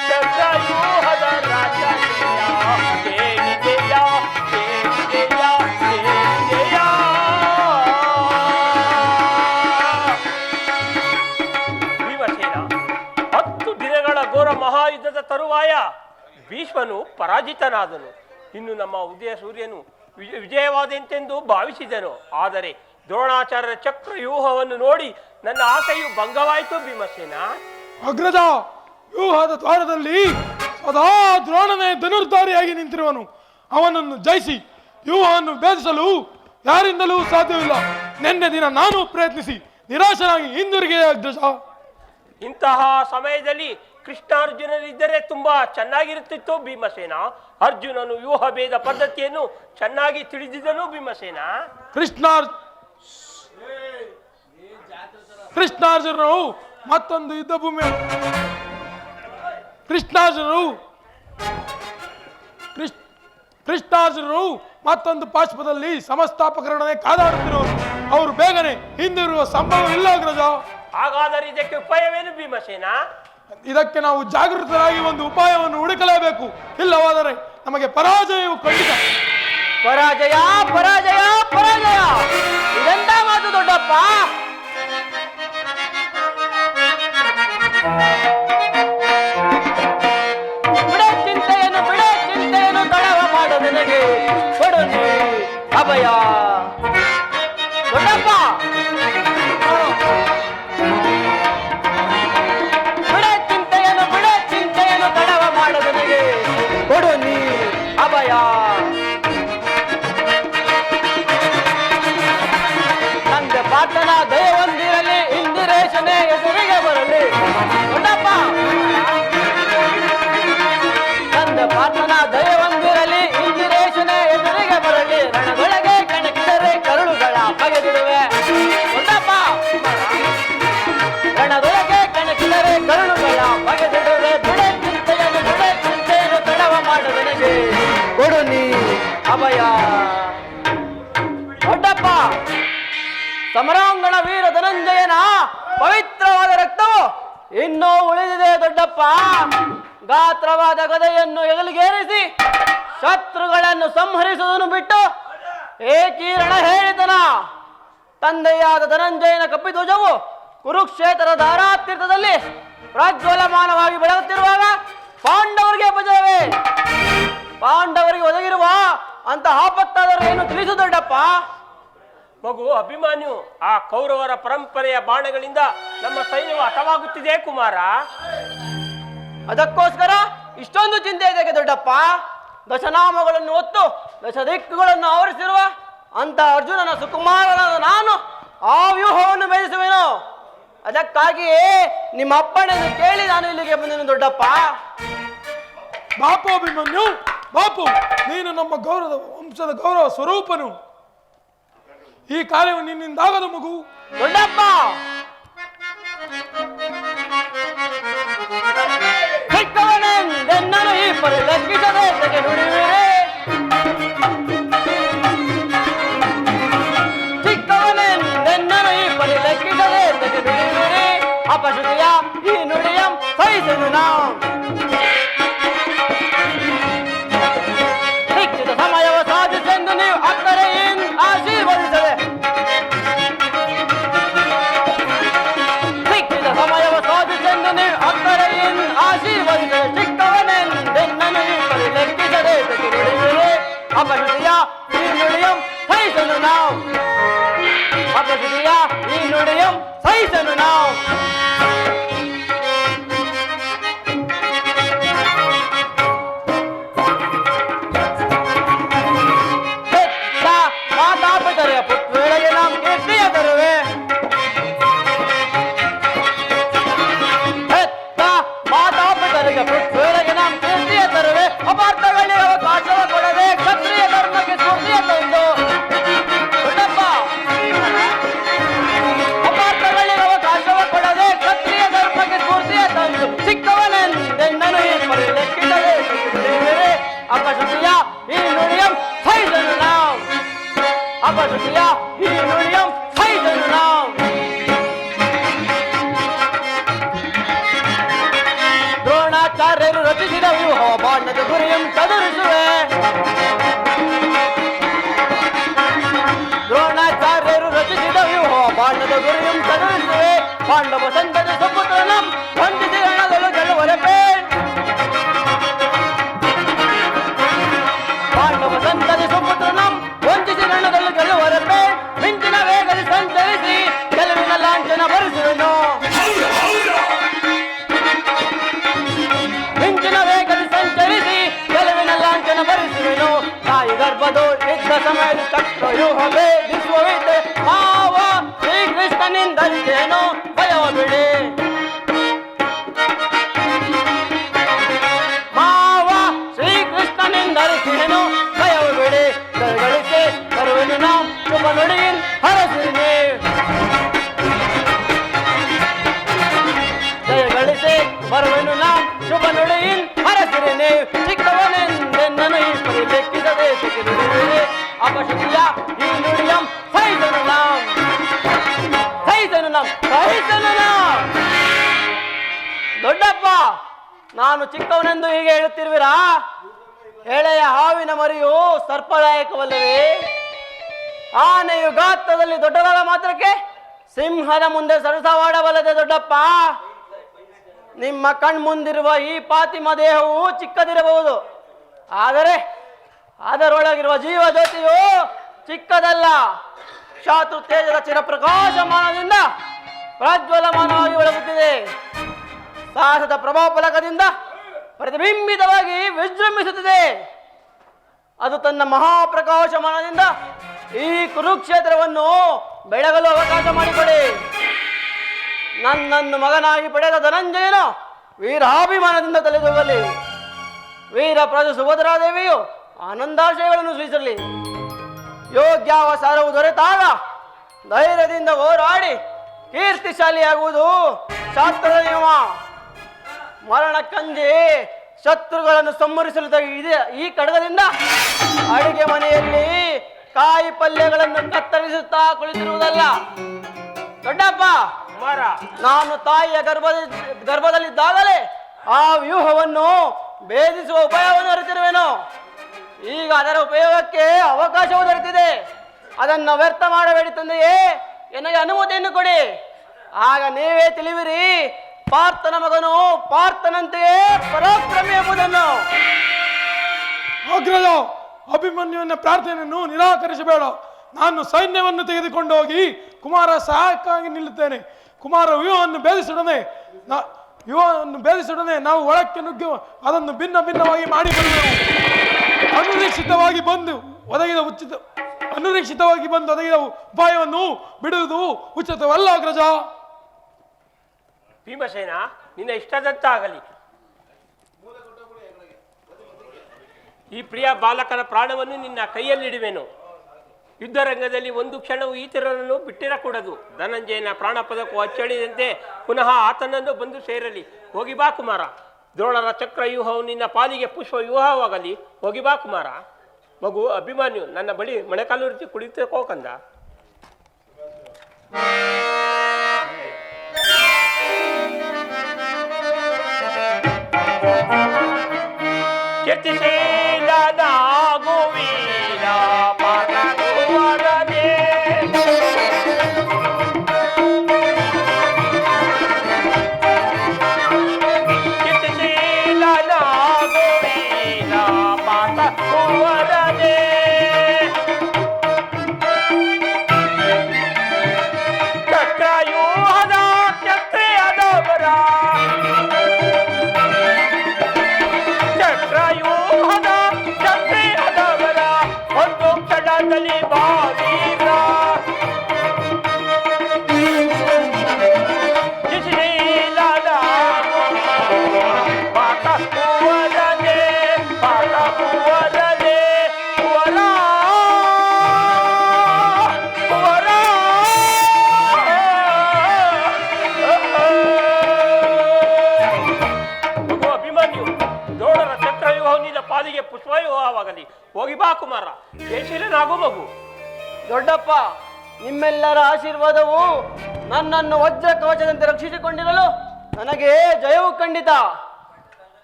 ಚಕ್ರವ್ಯೂಹದ ರಚನೆಯ ಕೇಳಿದೆಯಾ? ಕೇಳಿದೆಯಾ? ಕೇಳಿದೆಯಾ? ಭೀಮಸೇನ 10 ದಿನಗಳ ಘೋರ ಮಹಾಯುದ್ಧದ ತರುವಾಯ ಭೀಷ್ಮನು ಪರಾಜಿತನಾದನು. ಇನ್ನು ನಮ್ಮ ಉದಯ ಸೂರ್ಯನು ವಿಜಯವಾದೆಂತೆಂದು ಭಾವಿಸಿದನು. ಆದರೆ ದ್ರೋಣಾಚಾರ್ಯರ ಚಕ್ರವ್ಯೂಹವನ್ನು ನೋಡಿ ನನ್ನ ಆಸೆಯು ಭಂಗವಾಯಿತು ಭೀಮಸೇನ. ಅಗ್ರಜ, ವ್ಯೂಹದ ದ್ವಾರದಲ್ಲಿ ಸದಾ ದ್ರೋಣನೇ ಧನುರ್ಧಾರಿಯಾಗಿ ನಿಂತಿರುವನು. ಅವನನ್ನು ಜಯಿಸಿ ವ್ಯೂಹವನ್ನು ಭೇದಿಸಲು ಯಾರಿಂದಲೂ ಸಾಧ್ಯವಿಲ್ಲ. ನಿನ್ನೆ ದಿನ ನಾನು ಪ್ರಯತ್ನಿಸಿ ನಿರಾಶನಾಗಿ ಹಿಂದಿರುಗಿದೆ ಅಗ್ರಜ. ಇಂತಹ ಸಮಯದಲ್ಲಿ ಕೃಷ್ಣಾರ್ಜುನರಿದ್ದರೆ ತುಂಬಾ ಚೆನ್ನಾಗಿರುತ್ತಿತ್ತು ಭೀಮಸೇನ. ಅರ್ಜುನನು ವ್ಯೂಹ ಭೇದ ಪದ್ಧತಿಯನ್ನು ಚೆನ್ನಾಗಿ ತಿಳಿದಿದ್ದನು ಭೀಮಸೇನ. ಕೃಷ್ಣಾರ್ಜುನರು ಮತ್ತೊಂದು ಯುದ್ಧ ಭೂಮಿ ಕೃಷ್ಣಾರ್ಜುನರು ಮತ್ತೊಂದು ಪಾಶ್ವದಲ್ಲಿ ಸಮಸ್ತಾಪಕರಣೆ ಕಾದಾಡುತ್ತಿರುವರು. ಅವರು ಬೇಗನೆ ಹಿಂದಿರುವ ಸಂಭವವಿಲ್ಲ ಅಗ್ರಜ. ಹಾಗಾದರೆ ಇದಕ್ಕೆ ಉಪಾಯವೇನು ಭೀಮಸೇನ? ಇದಕ್ಕೆ ನಾವು ಜಾಗೃತರಾಗಿ ಒಂದು ಉಪಾಯವನ್ನು ಹುಡುಕಲೇಬೇಕು. ಇಲ್ಲವಾದರೆ ನಮಗೆ ಪರಾಜಯವು ಖಂಡಿತ. ಪರಾಜಯ ಪರಾಜಯ ಪರಾಜಯ ಇದೆಂತ ಮಾತು ದೊಡ್ಡಪ್ಪ? ಬಿಡ ಚಿಂತೆಯನ್ನು ತಡವ ಮಾಡು ನನಗೆ ಕೊಡು ನೀ ಅಭಯ ದೊಡ್ಡಪ್ಪ. ಬಿಡ ಚಿಂತೆಯನ್ನು ತಡವ ಮಾಡು ನನಗೆ ಕೊಡು ನೀ ಅಭಯ. ನಂಗೆ ಪಾರ್ಥನ ದಯವೊಂದಿರಲಿ ಇಂದಿರೇಶನೇ ಎದುರಿಗೆ ಬರಲಿ ದೊಡ್ಡಪ್ಪ. ನಂದೆ ಪಾರ್ಥನ ದಯವೊಂದಿರಲಿ ಇಂದಿರೇಶನೇ ಎದುರಿಗೆ ಬರಲಿ. ರಣದೊಳಗೆ ಕಣಕಿದರೆ ಕರುಳುಗಳ ಬಗೆದಿಡುವೆ ದೊಡ್ಡಪ್ಪ. ರಣದೊಳಗೆ ಕಣಕಿದರೆ ಕರುಳುಗಳ ಬಗೆದಿಡುವೆ. ಬಿಡ ಚಿಂತೆಯನ್ನು ತಡವ ಮಾಡು ನನಗೆ ಕೊಡು ನೀ ಅಭಯ ದೊಡ್ಡಪ್ಪ. ಸಮರಾಂಗಣ ವೀರ ಧನಂಜಯನ ಪವಿತ್ರವಾದ ರಕ್ತವು ಇನ್ನೂ ಉಳಿದಿದೆ ದೊಡ್ಡಪ್ಪ. ಗಾತ್ರವಾದ ಗದೆಯನ್ನು ಎಗಲಿಗೇರಿಸಿ ಶತ್ರುಗಳನ್ನು ಸಂಹರಿಸುವುದನ್ನು ಬಿಟ್ಟು ಏಕೀರಣ ಹೇಳಿದನ. ತಂದೆಯಾದ ಧನಂಜಯನ ಕಪಿಧ್ವಜವು ಕುರುಕ್ಷೇತ್ರ ಧಾರಾತೀರ್ಥದಲ್ಲಿ ಪ್ರಜ್ವಲಮಾನವಾಗಿ ಬೆಳಗುತ್ತಿರುವಾಗ ಪಾಂಡವರಿಗೆ ಭಜವೇ ಪಾಂಡವರಿಗೆ ಒದಗಿರುವ ಅಂತ ಆಪತ್ತಾದರೂ ಏನು ತಿಳಿಸು ದೊಡ್ಡಪ್ಪ. ಮಗು ಅಭಿಮಾನ್ಯು, ಆ ಕೌರವರ ಪರಂಪರೆಯ ಬಾಣಗಳಿಂದ ನಮ್ಮ ಸೈನ್ಯವು ಹತವಾಗುತ್ತಿದೆ ಕುಮಾರ. ಅದಕ್ಕೋಸ್ಕರ ಇಷ್ಟೊಂದು ಚಿಂತೆ ಇದೆ ದೊಡ್ಡಪ್ಪ. ದಶನಾಮಗಳನ್ನು ಹೊತ್ತು ದಶ ದಿಕ್ಕುಗಳನ್ನು ಆವರಿಸಿರುವ ಅಂತ ಅರ್ಜುನನ ಸುಕುಮಾರನಾದ ನಾನು ಆ ವ್ಯೂಹವನ್ನು ಭೇದಿಸುವೆನು. ಅದಕ್ಕಾಗಿಯೇ ನಿಮ್ಮ ಅಪ್ಪಣೆಯನ್ನು ಕೇಳಿ ನಾನು ಇಲ್ಲಿಗೆ ಬಂದೆನು ದೊಡ್ಡಪ್ಪ. ಬಾಪು ಅಭಿಮನ್ಯು, ಬಾಪು, ನೀನು ನಮ್ಮ ವಂಶದ ಗೌರವ ಸ್ವರೂಪನು. ಈ ಕಾರ್ಯವು ನಿನ್ನಿಂದಾಗದ ಮಗು. ದೊಡ್ಡಪ್ಪ ಚಿಕ್ಕವನೆಂದೆನ್ನನು ಈ ಪರಿಲಕ್ಷಿಸದೆ ತೆಗೆ ನುಡಿವಿರೆ. ಚಿಕ್ಕವನೆಂದೆನ್ನನು ಈ ಪರಿಲಕ್ಷಿಸದೆ ತೆಗೆ ನುಡಿವಿರೆ. ಅಪಶ್ರುತಿಯ ಈ ನುಡಿಯಂ ಸಹಿಸೆನು ನಾವು. ನಿಶ್ಚಿತ ಸಮಯವ ಸಾಧಿಸೆಂದು ನೀವು ಅಕ್ಕರೆಯಿಂದ ಆಶೀರ್ವದಿಸದೆ. ನಿಶ್ಚಿತ ಸಮಯವ ಸಾಧಿಸೆಂದು ನೀವು ಅಕ್ಕರೆಯಿಂದ ಆಶೀರ್ವದಿಸದೆ. ಚಿಕ್ಕವನೆಂದೆನ್ನನು ಈ ಪರಿಲೆಕ್ಕಿಸದೆ ನುಡಿವಿರೆ. ಅಪಶ್ರುತಿಯ ಈ ನುಡಿಯಂ ಸಹಿಸೆನು ನಾವು. ಅಪಶ್ರುತಿಯ ಈ ನುಡಿಯಂ ಸಹಿಸೆನು ನಾವು. ಮಾತಾಪಿತರೆಯ ಪುತ್ವೇಳೆಗೆ ನಾವು ಕೀರ್ತಿಯ ತರುವೆ. ಹೆತ್ತ ಮಾತಾಪಿತರಿಗೆ ಪುತ್ವೇಳೆಗೆ ನಾವು ಕೀರ್ತಿಯ ತರುವೆ. ಅಪಾರ್ಥಗಳಿಗೆ ಅವಕಾಶವ ಕೊಡದೆ ಕ್ಷತ್ರಿಯ ಧರ್ಮಕ್ಕೆ ಸ್ಫೂರ್ತಿಯ ತಂದು ದೊಡ್ಡಪ್ಪ. ಅಪಾರ್ಥಗಳಿಗೆ ಅವಕಾಶವ ಕೊಡದೆ ಕ್ಷತ್ರಿಯ ಧರ್ಮಕ್ಕೆ ಸ್ಫೂರ್ತಿಯ ತಂದು ಚಿಕ್ಕವನೆಂದೆನ್ನನು ಈ ಪರಿಲೆಕ್ಕಿಸದೆ ಅಪಶ್ರುತಿಯ ಈ ನುಡಿಯಂ ಸಹಿಸನು ನಾವು. ಅಪಶ್ರುತಿಯ ಈ ನುಡಿಯಂ ಸಹಿಸನು ನಾವು. ದ್ರೋಣಾಚಾರ್ಯರು ರಚಿಸಿದ ವ್ಯೂಹ ಬಾಣದ ಗುರಿಯಂ ಚದುರಿಸುವೆ. ದ್ರೋಣಾಚಾರ್ಯರು ರಚಿಸಿದ ವ್ಯೂಹ ಬಾಣದ ಗುರಿಯಂ ಚದುರಿಸುವೆ. ಪಾಂಡವ ಸಂತತಿ ಸುಪುತ್ರನಂ ವಂದಿಸಿ ರಣದೊಳು ಗೆಲ್ಲುವರೆಪೇ. ಪಾಂಡವ ಸಂತತಿ ಸುಪುತ್ರನಂ ವಂದಿಸಿ ರಣದೊಳು ಗೆಲ್ಲುವರೆಪೇ. ಮಿಂಚಿನ ವೇಗದಲ್ಲಿ ಸಂಚರಿಸಿ ಗೆಲುವಿನ ಲಾಂಛನ ಭರಿಸುವೆನು. ಮಿಂಚಿನ ವೇಗದಲ್ಲಿ ಸಂಚರಿಸಿ ಗೆಲುವಿನ ಲಾಂಛನ ಭರಿಸುವೆನು. ತಾಯಿ ಗರ್ಭದೋ ಇದ್ದ ಸಮಯದ ಚಕ್ರವ್ಯೂಹ ಭೇದಿಸುವ ವಿದ್ಯೆ ಮಾವ ಶ್ರೀಕೃಷ್ಣನಿಂದಂತೇನೋ ಭಯವ ಬಿಡಿ. ಪಾಪಶುದ್ಧಿಯ ಈ ನುಡಿಯಂ ಸಹಿಸನು ನಾಂ ಸಹಿಸನು ನಾಂ. ದೊಡ್ಡಪ್ಪ, ನಾನು ಚಿಕ್ಕವನೆಂದು ಹೀಗೆ ಹೇಳುತ್ತಿರುವಿರಾ? ಎಳೆಯ ಹಾವಿನ ಮರಿಯು ಸರ್ಪದಾಯಕವಲ್ಲವೇ? ಆನೆಯು ಗಾತ್ರದಲ್ಲಿ ದೊಡ್ಡದಾದ ಮಾತ್ರಕ್ಕೆ ಸಿಂಹದ ಮುಂದೆ ಸರಸವಾಡಬಲ್ಲದೆ ದೊಡ್ಡಪ್ಪ. ನಿಮ್ಮ ಕಣ್ಮುಂದಿರುವ ಈ ಪಾತಿಮ ದೇಹವು ಚಿಕ್ಕದಿರಬಹುದು, ಆದರೆ ಅದರೊಳಗಿರುವ ಜೀವ ಜ್ಯೋತಿಯು ಚಿಕ್ಕದಲ್ಲ. ಶಾತು ತೇಜದ ಚಿರಪ್ರಕಾಶಮಾನದಿಂದ ಪ್ರಜ್ವಲಮಾನವಾಗಿ ಒಳಗುತ್ತಿದೆ. ಸಾಹಸದ ಪ್ರಭಾಫಲಕದಿಂದ ಪ್ರತಿಬಿಂಬಿತವಾಗಿ ವಿಜೃಂಭಿಸುತ್ತಿದೆ. ಅದು ತನ್ನ ಮಹಾಪ್ರಕಾಶಮಾನದಿಂದ ಈ ಕುರುಕ್ಷೇತ್ರವನ್ನು ಬೆಳಗಲು ಅವಕಾಶ ಮಾಡಿಕೊಡಿ. ನನ್ನನ್ನು ಮಗನಾಗಿ ಪಡೆದ ಧನಂಜಯನು ವೀರಾಭಿಮಾನದಿಂದ ತಲೆದೂಗಲಿ. ವೀರ ಪ್ರಜು ಸುಭದ್ರಾದೇವಿಯು ಆನಂದಾಶಯಗಳನ್ನು ಸೂಚಿಸಲಿ. ಯೋಗ್ಯಾವಸಾರವು ದೊರೆತಾಗ ಧೈರ್ಯದಿಂದ ಹೋರಾಡಿ ಕೀರ್ತಿಶಾಲಿಯಾಗುವುದು ಶಾಸ್ತ್ರದ ನಿಯಮ. ಮರಣಕ್ಕಂಜಿ ಶತ್ರುಗಳನ್ನು ಸಂಹರಿಸಲು ಇದೆ ಈ ಖಡ್ಗದಿಂದ ಅಡಿಗೆ ಮನೆಯಲ್ಲಿ ಕಾಯಿ ಪಲ್ಯಗಳನ್ನು ಕತ್ತರಿಸುತ್ತಾ ಕುಳಿತಿರುವುದಲ್ಲ. ದೊಡ್ಡಪ್ಪ, ನಾನು ತಾಯಿಯ ಗರ್ಭದಲ್ಲಿದ್ದಾಗಲೇ ಆ ವ್ಯೂಹವನ್ನು ಭೇದಿಸುವ ಉಪಾಯವನ್ನು ಅರಿತಿರುವೆನು. ಈಗ ಅದರ ಉಪಯೋಗಕ್ಕೆ ಅವಕಾಶವು ದೊರೆತಿದೆ. ಅದನ್ನು ವ್ಯರ್ಥ ಮಾಡಬೇಡಿ ತಂದೆಯೇ, ನನಗೆ ಅನುಮತಿಯನ್ನು ಕೊಡಿ. ಆಗ ನೀವೇ ತಿಳಿವಿರಿ, ಪಾರ್ಥನ ಮಗನು ಪಾರ್ಥನಂತೆಯೇ ಪರಾಕ್ರಮಿ ಎಂಬುದನ್ನು. ಅಗ್ರಜ, ಅಭಿಮನ್ಯುವಿನ ಪ್ರಾರ್ಥನೆಯನ್ನು ನಿರಾಕರಿಸಬೇಡ. ನಾನು ಸೈನ್ಯವನ್ನು ತೆಗೆದುಕೊಂಡು ಹೋಗಿ ಕುಮಾರ ಸಹಾಯಕ್ಕಾಗಿ ನಿಲ್ಲುತ್ತೇನೆ. ಕುಮಾರ ವ್ಯೂಹವನ್ನು ಭೇದಿಸೊಡನೆ ನಾವು ಒಳಕ್ಕೆ ನುಗ್ಗಿ ಅದನ್ನು ಭಿನ್ನ ಭಿನ್ನವಾಗಿ ಮಾಡಿಕೊಳ್ಳುವೆವು. ಅನಿರೀಕ್ಷಿತವಾಗಿ ಬಂದು ಒದಗಿದ ಉಪಾಯವನ್ನು ಬಿಡುವುದು ಉಚಿತವಲ್ಲ ಅಗ್ರಜ. ಭೀಮಸೇನ, ನಿನ್ನ ಇಷ್ಟದಂತಾಗಲಿ. ಈ ಪ್ರಿಯ ಬಾಲಕನ ಪ್ರಾಣವನ್ನು ನಿನ್ನ ಕೈಯಲ್ಲಿಡುವೆನು. ಯುದ್ಧರಂಗದಲ್ಲಿ ಒಂದು ಕ್ಷಣವು ಈತರನ್ನು ಬಿಟ್ಟಿರಕೂಡದು. ಧನಂಜಯನ ಪ್ರಾಣಪದಕ್ಕೂ ಅಚ್ಚಳಿದಂತೆ ಪುನಃ ಆತನನ್ನು ಬಂದು ಸೇರಲಿ. ಹೋಗಿ ಬಾ ಕುಮಾರ. ದ್ರೋಣರ ಚಕ್ರವ್ಯೂಹವು ನಿನ್ನ ಪಾಲಿಗೆ ಪುಷ್ಪ ವ್ಯೂಹವಾಗಲಿ. ಹೋಗಿ ಬಾ ಕುಮಾರ. ಮಗು ಅಭಿಮಾನ್ಯು, ನನ್ನ ಬಳಿ ಮೊಣಕಾಲು ರೀತಿ ಕುಳಿತುಕೋಕಂದ. ಪುಷ್ಪವಾಗಲಿ. ಹೋಗಿ ಬಾ ಕುಮಾರ. ಜಯಶೀಲನಾಗು ಮಗು. ದೊಡ್ಡಪ್ಪ, ನಿಮ್ಮೆಲ್ಲರ ಆಶೀರ್ವಾದವು ನನ್ನನ್ನು ವಜ್ರ ಕವಚದಂತೆ ರಕ್ಷಿಸಿಕೊಂಡಿರಲು ನನಗೆ ಜಯವು ಖಂಡಿತ.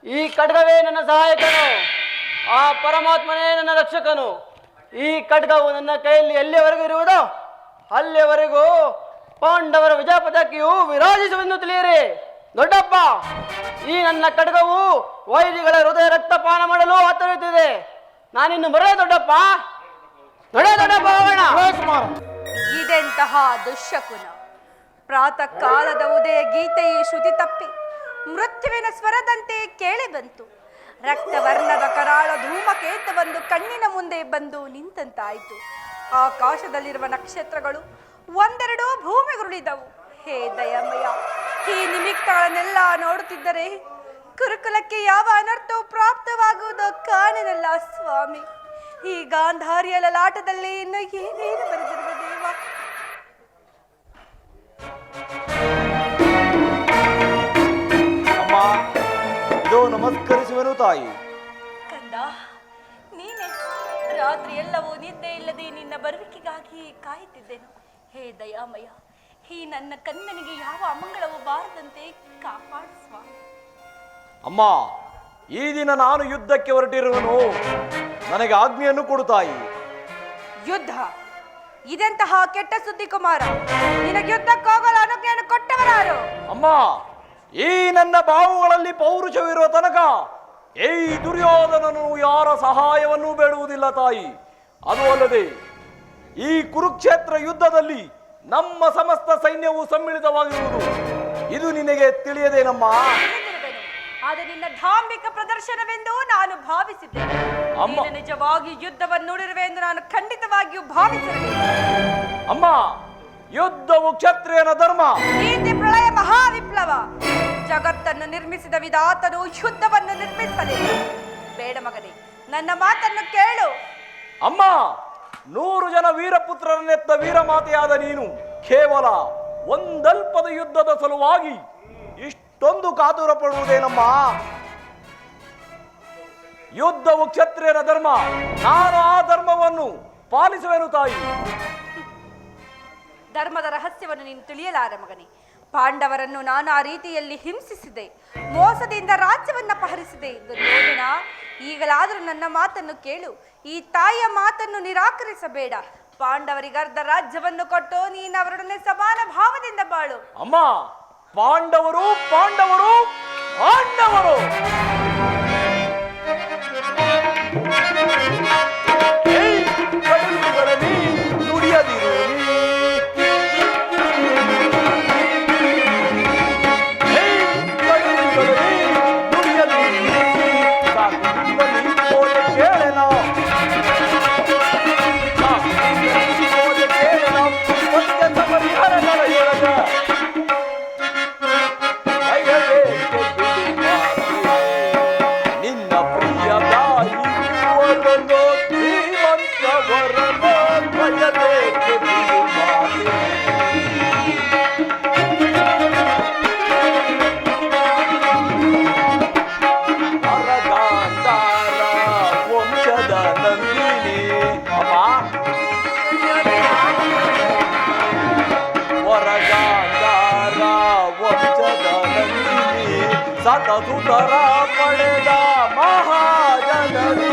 ಈ ಖಡ್ಗವೇ ನನ್ನ ಸಹಾಯಕನು, ಆ ಪರಮಾತ್ಮನೇ ನನ್ನ ರಕ್ಷಕನು. ಈ ಖಡ್ಗವು ನನ್ನ ಕೈಯಲ್ಲಿ ಎಲ್ಲಿಯವರೆಗೂ ಇರುವುದೋ ಅಲ್ಲಿಯವರೆಗೂ ಪಾಂಡವರ ವಿಜಯ ಪತಾಕೆಯು ವಿರಾಜಿಸುವೆಂದು ತಿಳಿಯಿರಿ. ದೊಡ್ಡಪ್ಪ, ಈ ನನ್ನ ಖಡ್ಗವು ವೈರಿಗಳ ಹೃದಯ ರಕ್ತಪಾನ ಮಾಡಲು ಆತರಿಯುತ್ತಿದೆ. ನಾನಿನ್ನು ಬರಲೇ ದೊಡ್ಡಪ್ಪ. ದೊಡ್ಡಪ್ಪ ಹೋಗೋಣ. ಇದೆಂತಹ ದುಶ್ಶಕುನ! ಪ್ರಾತಃ ಕಾಲದ ಉದಯ ಗೀತೆಯೇ ಶ್ರುತಿ ತಪ್ಪಿ ಮೃತ್ಯುವಿನ ಸ್ವರದಂತೆ ಕೇಳಿ ಬಂತು. ರಕ್ತವರ್ಣದ ಕರಾಳ ಧೂಮಕೇತು ಬಂದು ಕಣ್ಣಿನ ಮುಂದೆ ಬಂದು ನಿಂತಂತಾಯಿತು. ಆಕಾಶದಲ್ಲಿರುವ ನಕ್ಷತ್ರಗಳು ಒಂದೆರಡು ಭೂಮಿಗುರುಳಿದವು. ಹೇ ದಯಮಯ, ಈ ನಿಮಿತ್ತಗಳನ್ನೆಲ್ಲ ನೋಡುತ್ತಿದ್ದರೆ ಕುರುಕುಲಕ್ಕೆ ಯಾವ ಅನರ್ಥವು ಪ್ರಾಪ್ತವಾಗುವುದೋ ಕಾಣನಲ್ಲ ಸ್ವಾಮಿ. ಈ ಗಾಂಧಾರಿಯ ಲಲಾಟದಲ್ಲಿ ಇನ್ನು ಏನೇನು ಬರೆದಿರುವ ದೇವ. ಅಮ್ಮ, ಇದು ನಮಸ್ಕರಿಸುವೆನು ತಾಯಿ. ಕಂದ, ನೀನೆ ರಾತ್ರಿ ಎಲ್ಲವೂ ನಿದ್ದೆ ಇಲ್ಲದೆ ಬರುವಿಕೆಗಾಗಿ ಕಾಯುತ್ತಿದ್ದೆನು. ಹೇ ದಯಾಮಯ, ಈ ನನ್ನ ಕನ್ನನಿಗೆ ಯಾವ ಅಮಂಗಳವೂ ಬಾರದಂತೆ ಕಾಪಾಡು ಸ್ವಾಮಿ. ಅಮ್ಮ, ಈ ದಿನ ನಾನು ಯುದ್ಧಕ್ಕೆ ಹೊರಟಿರುವನು. ನನಗೆ ಆಜ್ಞೆಯನ್ನು ಕೊಡು ತಾಯಿ. ಯುದ್ಧ? ಇದೆಂತಹ ಕೆಟ್ಟ ಸುದ್ದಿ ಕುಮಾರ. ನಿನಗೆ ಯುದ್ಧಕ್ಕೆ ಹೋಗಲು ಅನುಜ್ಞೆಯನ್ನು ಕೊಟ್ಟವರಾರು? ಅಮ್ಮ, ಈ ನನ್ನ ಬಾವುಗಳಲ್ಲಿ ಪೌರುಷವಿರುವ ತನಕ ಈ ದುರ್ಯೋಧನನು ಯಾರ ಸಹಾಯವನ್ನೂ ಬೇಡುವುದಿಲ್ಲ ತಾಯಿ. ಅದು ಅಲ್ಲದೆ ಈ ಕುರುಕ್ಷೇತ್ರ ಯುದ್ಧದಲ್ಲಿ ನಮ್ಮ ಸಮಸ್ತ ಸೈನ್ಯವು ಸಮ್ಮಿಳಿತವಾಗಿರುವುದು ಇದು ನಿನಗೆ ತಿಳಿಯದೇನಮ್ಮ? ಅದು ನಿನ್ನ ಧಾರ್ಮಿಕ ಪ್ರದರ್ಶನವೆಂದು ನಾನು ಭಾವಿಸಿದ್ದೇನೆ. ಅಮ್ಮ, ನೀನು ನಿಜವಾಗಿ ಯುದ್ಧವನ್ನು ನೋಡಿರುವೆ ಎಂದು ನಾನು ಖಂಡಿತವಾಗಿಯೂ ಭಾವಿಸಿರಲಿಲ್ಲ. ಅಮ್ಮ, ಯುದ್ಧವು ಕ್ಷತ್ರಿಯನ ಧರ್ಮ. ನೀತಿ ಪ್ರಳಯ ಮಹಾವಿಪ್ಲವ. ಜಗತ್ತನ್ನು ನಿರ್ಮಿಸಿದ ವಿಧಾತನು ಯುದ್ಧವನ್ನು ನಿರ್ಮಿಸಲಿಲ್ಲ. ಬೇಡ ಮಗನೇ, ನನ್ನ ಮಾತನ್ನು ಕೇಳು. ಅಮ್ಮ, 100 ಜನ ವೀರಪುತ್ರರನ್ನೆತ್ತ ವೀರಮಾತೆಯಾದ ನೀನು ಕೇವಲ ಒಂದಲ್ಪದ ಯುದ್ಧದ ಸಲುವಾಗಿ ಇಷ್ಟೊಂದು ಕಾತುರ ಪಡುವುದೇನಮ್ಮ? ಯುದ್ಧವು ಕ್ಷತ್ರಿಯನ ಧರ್ಮ. ನಾನು ಆ ಧರ್ಮವನ್ನು ಪಾಲಿಸುವೆನು ತಾಯಿ. ಧರ್ಮದ ರಹಸ್ಯವನ್ನು ನೀನು ತಿಳಿಯಲಾರೆ ಮಗನೇ. ಪಾಂಡವರನ್ನು ನಾನು ಆ ರೀತಿಯಲ್ಲಿ ಹಿಂಸಿಸಿದೆ, ಮೋಸದಿಂದ ರಾಜ್ಯವನ್ನ ಅಪಹರಿಸಿದೆ. ದುರ್ಯೋಧನ, ಈಗಲಾದರೂ ನನ್ನ ಮಾತನ್ನು ಕೇಳು. ಈ ತಾಯಿಯ ಮಾತನ್ನು ನಿರಾಕರಿಸಬೇಡ. ಪಾಂಡವರಿಗರ್ಧ ರಾಜ್ಯವನ್ನು ಕೊಟ್ಟು ನೀನು ಅವರೊಡನೆ ಸಮಾನ ಭಾವದಿಂದ ಬಾಳು. ಅಮ್ಮ, ಪಾಂಡವರು ಪಾಂಡವರು ಪಾಂಡವರು ನುಡಿಯದಿರು. ಸತಸುತರ ಪಡೆದ ಮಹಾಜನನಿ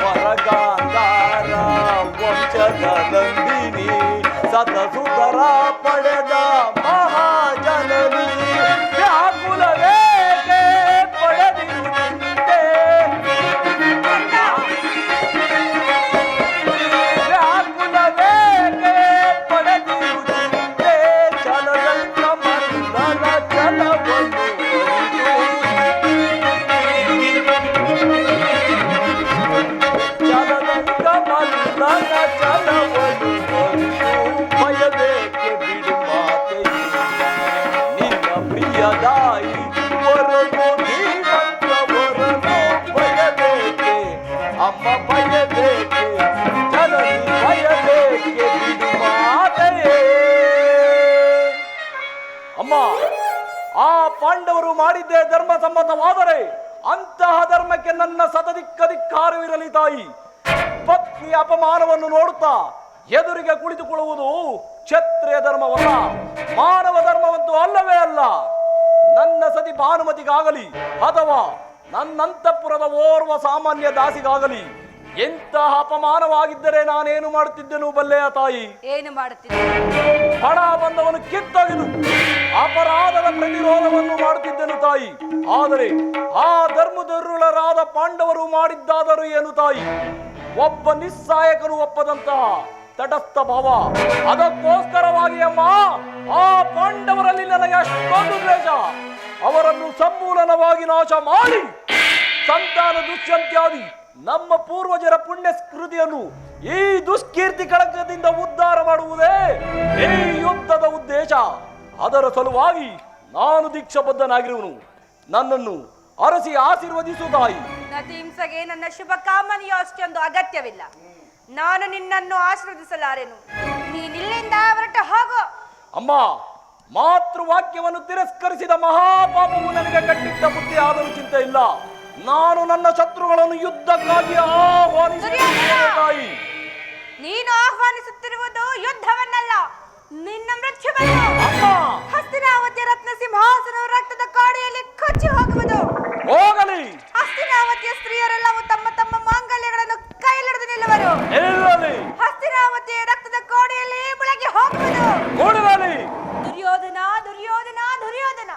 ವರಗಾಂಧಾರ ವಂಶದ ನಂದಿನಿ. ಸತಸುತರ ಪಡೆದ ಮಹಾಜನನಿ ವ್ಯಾಕುಲವೇಗೆ ಪಡೆದಿರುವಂತೆ. ವ್ಯಾಕುಲವೇಗೆ ಪಡೆದಿರುವಂತೆ ಚಲದಂತ ಮಂದನ ಚಲವನ್ನು ಚಲದಂತ ಮಂದನ ಚಲವನ್ನು ಭಯಬೇಕೆ ಬಿಡು ಮಾತೆಯೇ. ನಿನ್ನ ಪ್ರಿಯದಾಯಿ ವರನು ಧೀಮಂತ ವರನು ಭಯಬೇಕೆ ಅಮ್ಮ ಭಯಬೇಕೆ ಜನನಿ ಭಯಬೇಕೆ ಬಿಡು ಮಾತೆಯೇ. ಅಮ್ಮ, ಆ ಪಾಂಡವರು ಮಾಡಿದ್ದೇ ಧರ್ಮ ಸಮ್ಮತವಾದರೆ ಅಂತಹ ಧರ್ಮಕ್ಕೆ ನನ್ನ ಸತದಿಕ್ಕಧಿಕಾರವಿರಲಿ ತಾಯಿ. ಪತ್ನಿ ಅಪಮಾನವನ್ನು ನೋಡುತ್ತಾ ಎದುರಿಗೆ ಕುಳಿತುಕೊಳ್ಳುವುದು ಕ್ಷತ್ರಿಯ ಧರ್ಮವಲ್ಲ, ಮಾನವ ಧರ್ಮವಂತೂ ಅಲ್ಲವೇ ಅಲ್ಲ. ನನ್ನ ಸತಿ ಭಾನುಮತಿಗಾಗಲಿ ಅಥವಾ ನನ್ನಂತಃಪುರದ ಓರ್ವ ಸಾಮಾನ್ಯ ದಾಸಿಗಾಗಲಿ ಎಂತಹ ಅಪಮಾನವಾಗಿದ್ದರೆ ನಾನೇನು ಮಾಡುತ್ತಿದ್ದೆನು ಬಲ್ಲೆಯ ತಾಯಿ? ಏನು ಮಾಡುತ್ತಿದ್ದೆ? ಹಣ ಬಂದವನು ಕಿತ್ತೊಗೆದು ಅಪರಾಧದ ಪ್ರತಿರೋಧವನ್ನು ಮಾಡುತ್ತಿದ್ದೆನು ತಾಯಿ. ಆದರೆ ಆ ಧರ್ಮದುರ್ಬಲರಾದ ಪಾಂಡವರು ಮಾಡಿದ್ದಾದರೂ ಏನು ತಾಯಿ? ಒಬ್ಬ ನಿಸ್ಸಾಯಕನು ಒಪ್ಪದಂತಹ ತಟಸ್ಥ ಭಾವ. ಅದಕ್ಕೋಸ್ಕರವಾಗಿ ಅಮ್ಮ, ಆ ಪಾಂಡವರಲ್ಲಿ ನನಗೆ ಅಷ್ಟೊಂದು ದ್ವೇಷ. ಅವರನ್ನು ಸಮೂಲನವಾಗಿ ನಾಶ ಮಾಡಿ ಸಂತಾನ ದುಷ್ಯಂತ್ಯಾದಿ ನಮ್ಮ ಪೂರ್ವಜರ ಪುಣ್ಯ ಸ್ಮೃತಿಯನ್ನು ಈ ದುಷ್ಕೀರ್ತಿ ಕಳಂಕದಿಂದ ಉದ್ಧಾರ ಮಾಡುವುದೇ ಈ ಯುದ್ಧದ ಉದ್ದೇಶ. ಅದರ ಸಲುವಾಗಿ ನಾನು ದೀಕ್ಷಾಬದ್ಧನಾಗಿರುವನು. ನನ್ನನ್ನು ಅರಸಿ ಆಶೀರ್ವದಿಸು ತಾಯಿ. ನತಿಂಸಗೆ ನನ್ನ ಶುಭ ಕಾಮನೆಯು ಅಷ್ಟೊಂದು ಅಗತ್ಯವಿಲ್ಲ. ನಾನು ನಿನ್ನನ್ನು ಆಶೀರ್ವದಿಸಲಾರೆನು. ನೀನಿಲ್ಲಿಂದ ಹೊರಟು ಹೋಗು. ಅಮ್ಮ, ಮಾತೃವಾಕ್ಯವನ್ನು ತಿರಸ್ಕರಿಸಿದ ಮಹಾಪಾಪವು ನನಗೆ ಕಟ್ಟಿಟ್ಟ ಬುದ್ಧಿ ಆದರೂ ಚಿಂತೆ ಇಲ್ಲ. ನಾನು ನನ್ನ ಶತ್ರುಗಳನ್ನು ಯುದ್ಧಕ್ಕಾಗಿ ಆಹ್ವಾನಿಸುತ್ತೇನೆ ತಾಯಿ. ನೀನು ಆಹ್ವಾನಿಸುತ್ತಿರುವುದು ಯುದ್ಧವನ್ನಲ್ಲ, ನಿನ್ನ ಮೃತ್ಯುವನ್ನು. ಅಮ್ಮ, ಹಸ್ತಿನಾವತಿಯ ರತ್ನ ಸಿಂಹಾಸನವು ರಕ್ತದ ಕಾಡಿಯಲ್ಲಿ ಕೊಚ್ಚಿ ಹೋಗುವುದು. ಹೋಗಲಿ. ಹಸ್ತಿನಾವತಿಯ ಸ್ತ್ರೀಯರೆಲ್ಲವೂ ತಮ್ಮ ತಮ್ಮ ಮಾಂಗಲ್ಯಗಳನ್ನು ಕೈಲಿಡಿದು ನಿಲ್ಲುವರು. ನಿಲ್ಲಲಿ. ಹಸ್ತಿನಾವತಿಯ ರಕ್ತದ ಕೋಡಿಯಲ್ಲಿ ಮುಳುಗಿ ಹೋಗುವುದು. ಕೊಡಲಿ. ದುರ್ಯೋಧನ, ದುರ್ಯೋಧನ, ದುರ್ಯೋಧನ,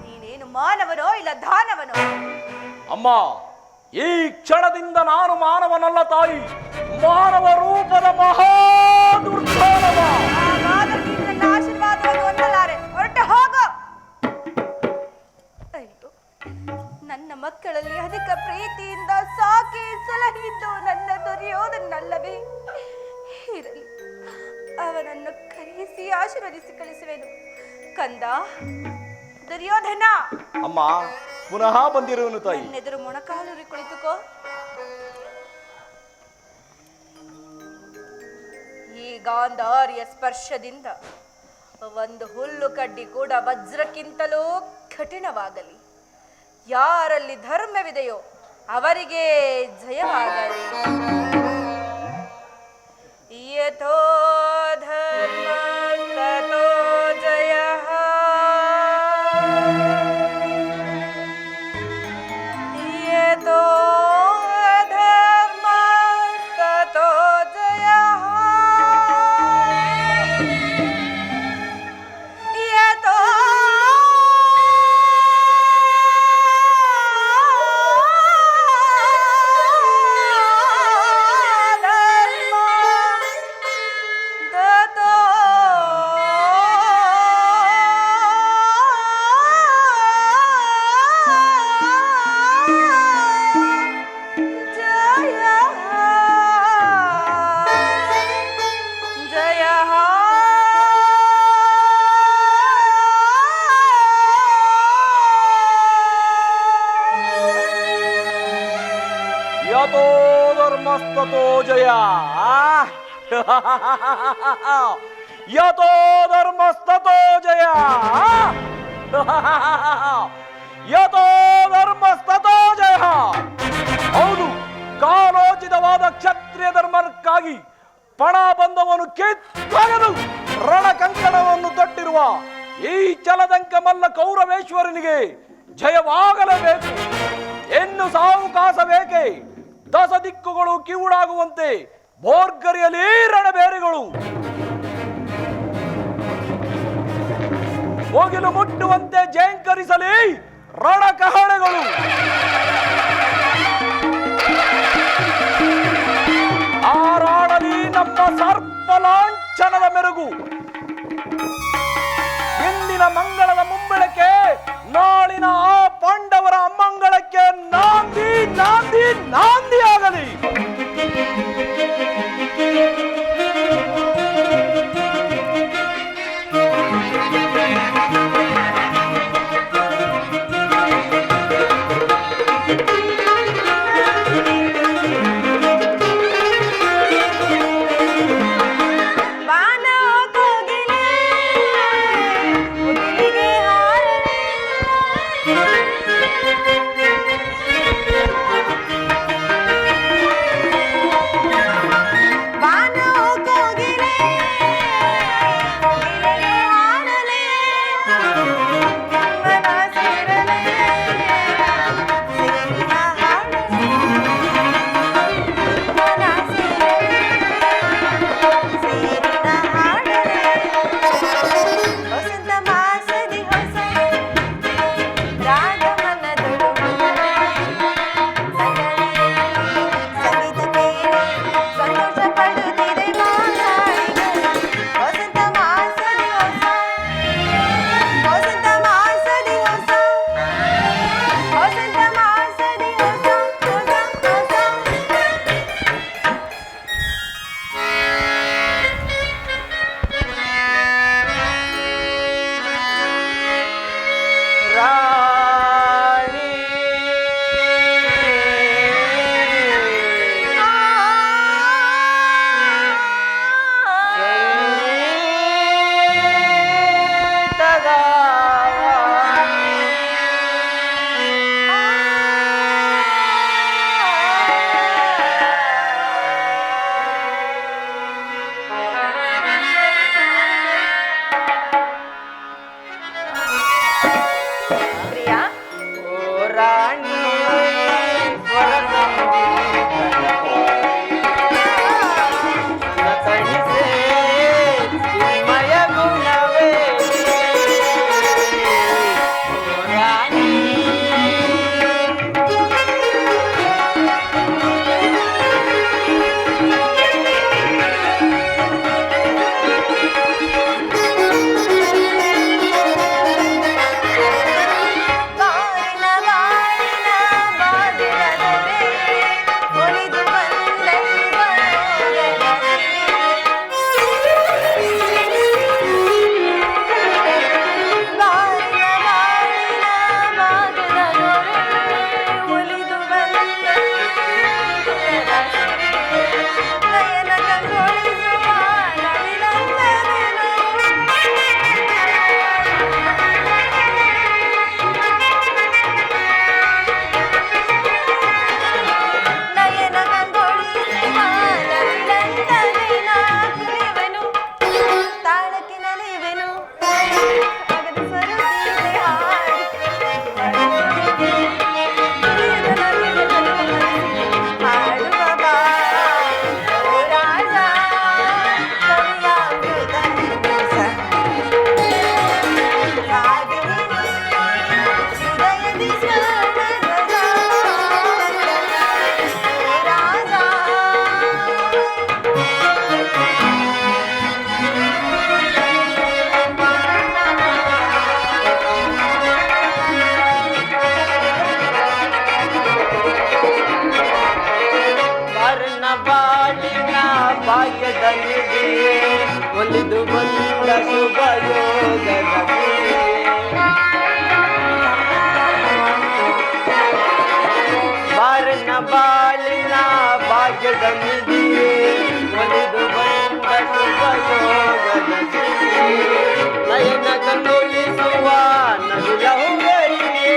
ನೀನೇನು ಮಾನವನೋ ಇಲ್ಲ ದಾನವನೋ? ಅಮ್ಮ, ಈ ಕ್ಷಣದಿಂದ ನಾನು ಮಾನವನಲ್ಲ ತಾಯಿ, ಮಾನವ ರೂಪದ ಮಹಾ ದುರ್ಧಾನವ. ಹಾಗಾದರೆ ನೀನು ನನ್ನ ಆಶೀರ್ವಾದವನ್ನು ಹೊಂದಲಾರೆ, ಹೊರಟು ಹೋಗು. ಅಯ್ಯೋ, ನನ್ನ ಮಕ್ಕಳಲ್ಲಿ ಅಧಿಕ ಪ್ರೀತಿಯಿಂದ ಸಾಕಿ ಸಲಹಿದ್ದು ನನ್ನ ದುರ್ಯೋಧನಲ್ಲವೇ? ಇರಲಿ, ಅವನನ್ನು ಕರೆಯಿಸಿ ಆಶೀರ್ವದಿಸಿ ಕಳಿಸುವೆನು. ಕಂದ ದುರ್ಯೋಧನ. ಅಮ್ಮ, ಪುನಃ ಬಂದಿರುವನು ತಾಯಿ. ಎದುರು ಮೊಣಕಾಲೂರಿ ಕುಳಿತುಕೋ. ಈ ಗಾಂಧಾರಿಯ ಸ್ಪರ್ಶದಿಂದ ಒಂದು ಹುಲ್ಲು ಕಡ್ಡಿ ಕೂಡ ವಜ್ರಕ್ಕಿಂತಲೂ ಕಠಿಣವಾಗಲಿ. ಯಾರಲ್ಲಿ ಧರ್ಮವಿದೆಯೋ ಅವರಿಗೆ ಜಯವಾಗಲಿ. ಯಥೋ ಧರ್ಮ ತಥೋ ಜಯಃ. ಯಥೋ ಧರ್ಮ ತಥೋ ಜಯಃ. ಯಥೋ ಯಥೋ ಧರ್ಮಸ್ತಥೋ ಜಯ. ಯಥೋ ಧರ್ಮಸ್ತಥೋ ಜಯ. ಯಥೋ ಧರ್ಮಸ್ತಥೋ ಜಯ. ಹೌದು, ಕಾಲೋಚಿತವಾದ ಕ್ಷತ್ರಿಯ ಧರ್ಮಕ್ಕಾಗಿ ಪಣ ಬಂದವನು ಕಿತ್ತೊಗೆದು ರಣಕಂಕಣವನ್ನು ತೊಟ್ಟಿರುವ ಈ ಚಲದಂಕ ಮಲ್ಲ ಕೌರವೇಶ್ವರನಿಗೆ ಜಯವಾಗಲೇಬೇಕು. ಎನ್ನು ಸಾವುಕಾಸ ಬೇಕೆ? ದಸ ದಿಕ್ಕುಗಳು ಕಿವುಡಾಗುವಂತೆ ಬೋರ್ಗರಿಯಲಿ ರಣಬೇರಿಗಳು, ಮುಗಿಲು ಮುಟ್ಟುವಂತೆ ಜೇಂಕರಿಸಲಿ ರಣಕಹಳೆಗಳು. ಹಾರಾಡಲಿ ನಮ್ಮ ಸರ್ಪಲಾಂಛನದ ಮೆರುಗು. ಇಂದಿನ ಮಂಗಳದ ಮುಂಬೆಳಕೆ ನಾಳಿನ ಆ ಪಾಂಡವರ ಅಮ್ಮಂಗಳಕ್ಕೆ ನಾಂದಿ ನಾಂದಿ ನಾಂದಿ ಆಗಲಿ. ಬಾಳಿನ ಭಾಗ್ಯದ ನಿಧಿಯೇ ಒಲಿದು ಬಂದ ಶುಭಯೋಗದ ಸಿರಿಯೇ. ನಯನ ಕಂಗೊಳಿಸುವ ನಗುಲ ಹೊಂಗರಿಗೆ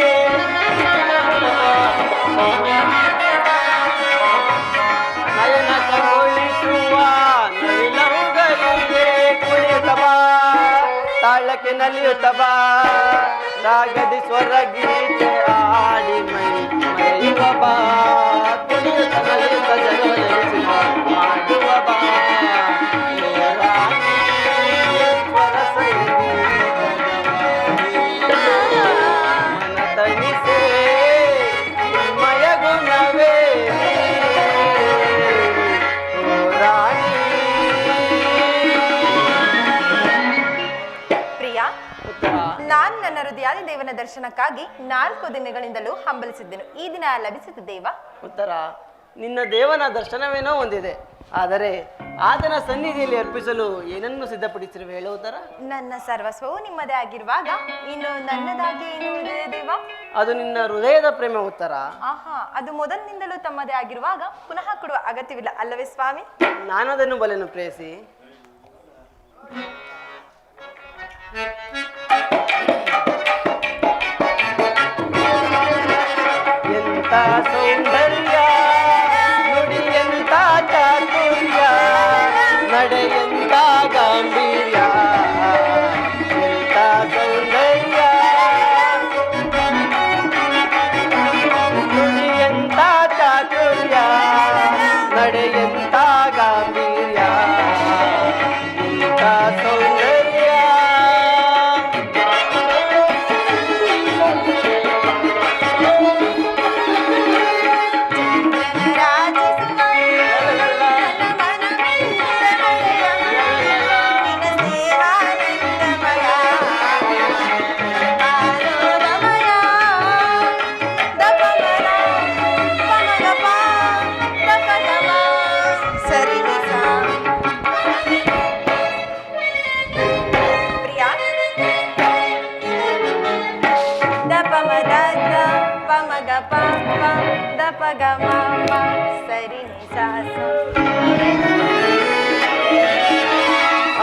ನಯನ ಕಂಗೊಳಿಸುವ ನವಿಲ ಹೊಂಗರಿಗೆ ಕುಣಿಯುತ್ತ ಬಾ ತಾಳಕ್ಕೆ ನಲಿಯುತ್ತ ಬಾ ರಾಗದಿ ಸ್ವರ ಗೀತೆ ಆಡಿ ಮರೆಯುವ ಬಾ ಕುಣಿಯುತ್ತ ನಲಿಯುತ್ತ ಜನವರಿಸುವ ಮಾಡುವ ಬಾ ಸ್ವರ ಮನ ತಣಿಸೆ ಮಯ ಗುಣವೇ ಓ ರಾಣಿ. ಪ್ರಿಯಾ, ನಾನು ನನ್ನ ಹೃದಯಾದಿ ದೇವನ ದರ್ಶನಕ್ಕಾಗಿ 4 ದಿನಗಳಿಂದಲೂ ಹಂಬಲಿಸಿದ್ದೆನು. ಈ ದಿನ ಲಭಿಸಿದ ದೇವ. ಉತ್ತರ, ನಿನ್ನ ದೇವನ ದರ್ಶನವೇನೋ ಹೊಂದಿದೆ, ಆದರೆ ಆತನ ಸನ್ನಿಧಿಯಲ್ಲಿ ಅರ್ಪಿಸಲು ಏನನ್ನು ಸಿದ್ಧಪಡಿಸಿರುವೆ ಹೇಳು ಉತ್ತರ. ನನ್ನ ಸರ್ವಸ್ವವು ನಿಮ್ಮದೇ ಆಗಿರುವಾಗ ಇನ್ನು ನನ್ನದಾಗಿ ಏನು ಉಳಿದಿದೆ ದೇವ? ಅದು ನಿನ್ನ ಹೃದಯದ ಪ್ರೇಮ ಉತ್ತರ. ಆಹಾ, ಅದು ಮೊದಲಿನಿಂದಲೂ ತಮ್ಮದೇ ಆಗಿರುವಾಗ ಪುನಃ ಕೊಡುವ ಅಗತ್ಯವಿಲ್ಲ ಅಲ್ಲವೇ ಸ್ವಾಮಿ? ನಾನದನ್ನು ಬಲೆನು ಪ್ರೇಯಸಿ. ಎಂತ ಸೌಂದರ್ಯ ನುಡಿಯಂತ ಚಾತುರ್ಯ ನಡೆಯಂತ ಗಾಂಭೀರ್ಯ ಎಂತ ಸೌಂದರ್ಯ ನುಡಿಯಂತ ಚಾತುರ್ಯ ನಡೆಯಂತ ಗಾಂಭೀರ್ಯ ಎಂತ ಸೌಂದರ್ಯ.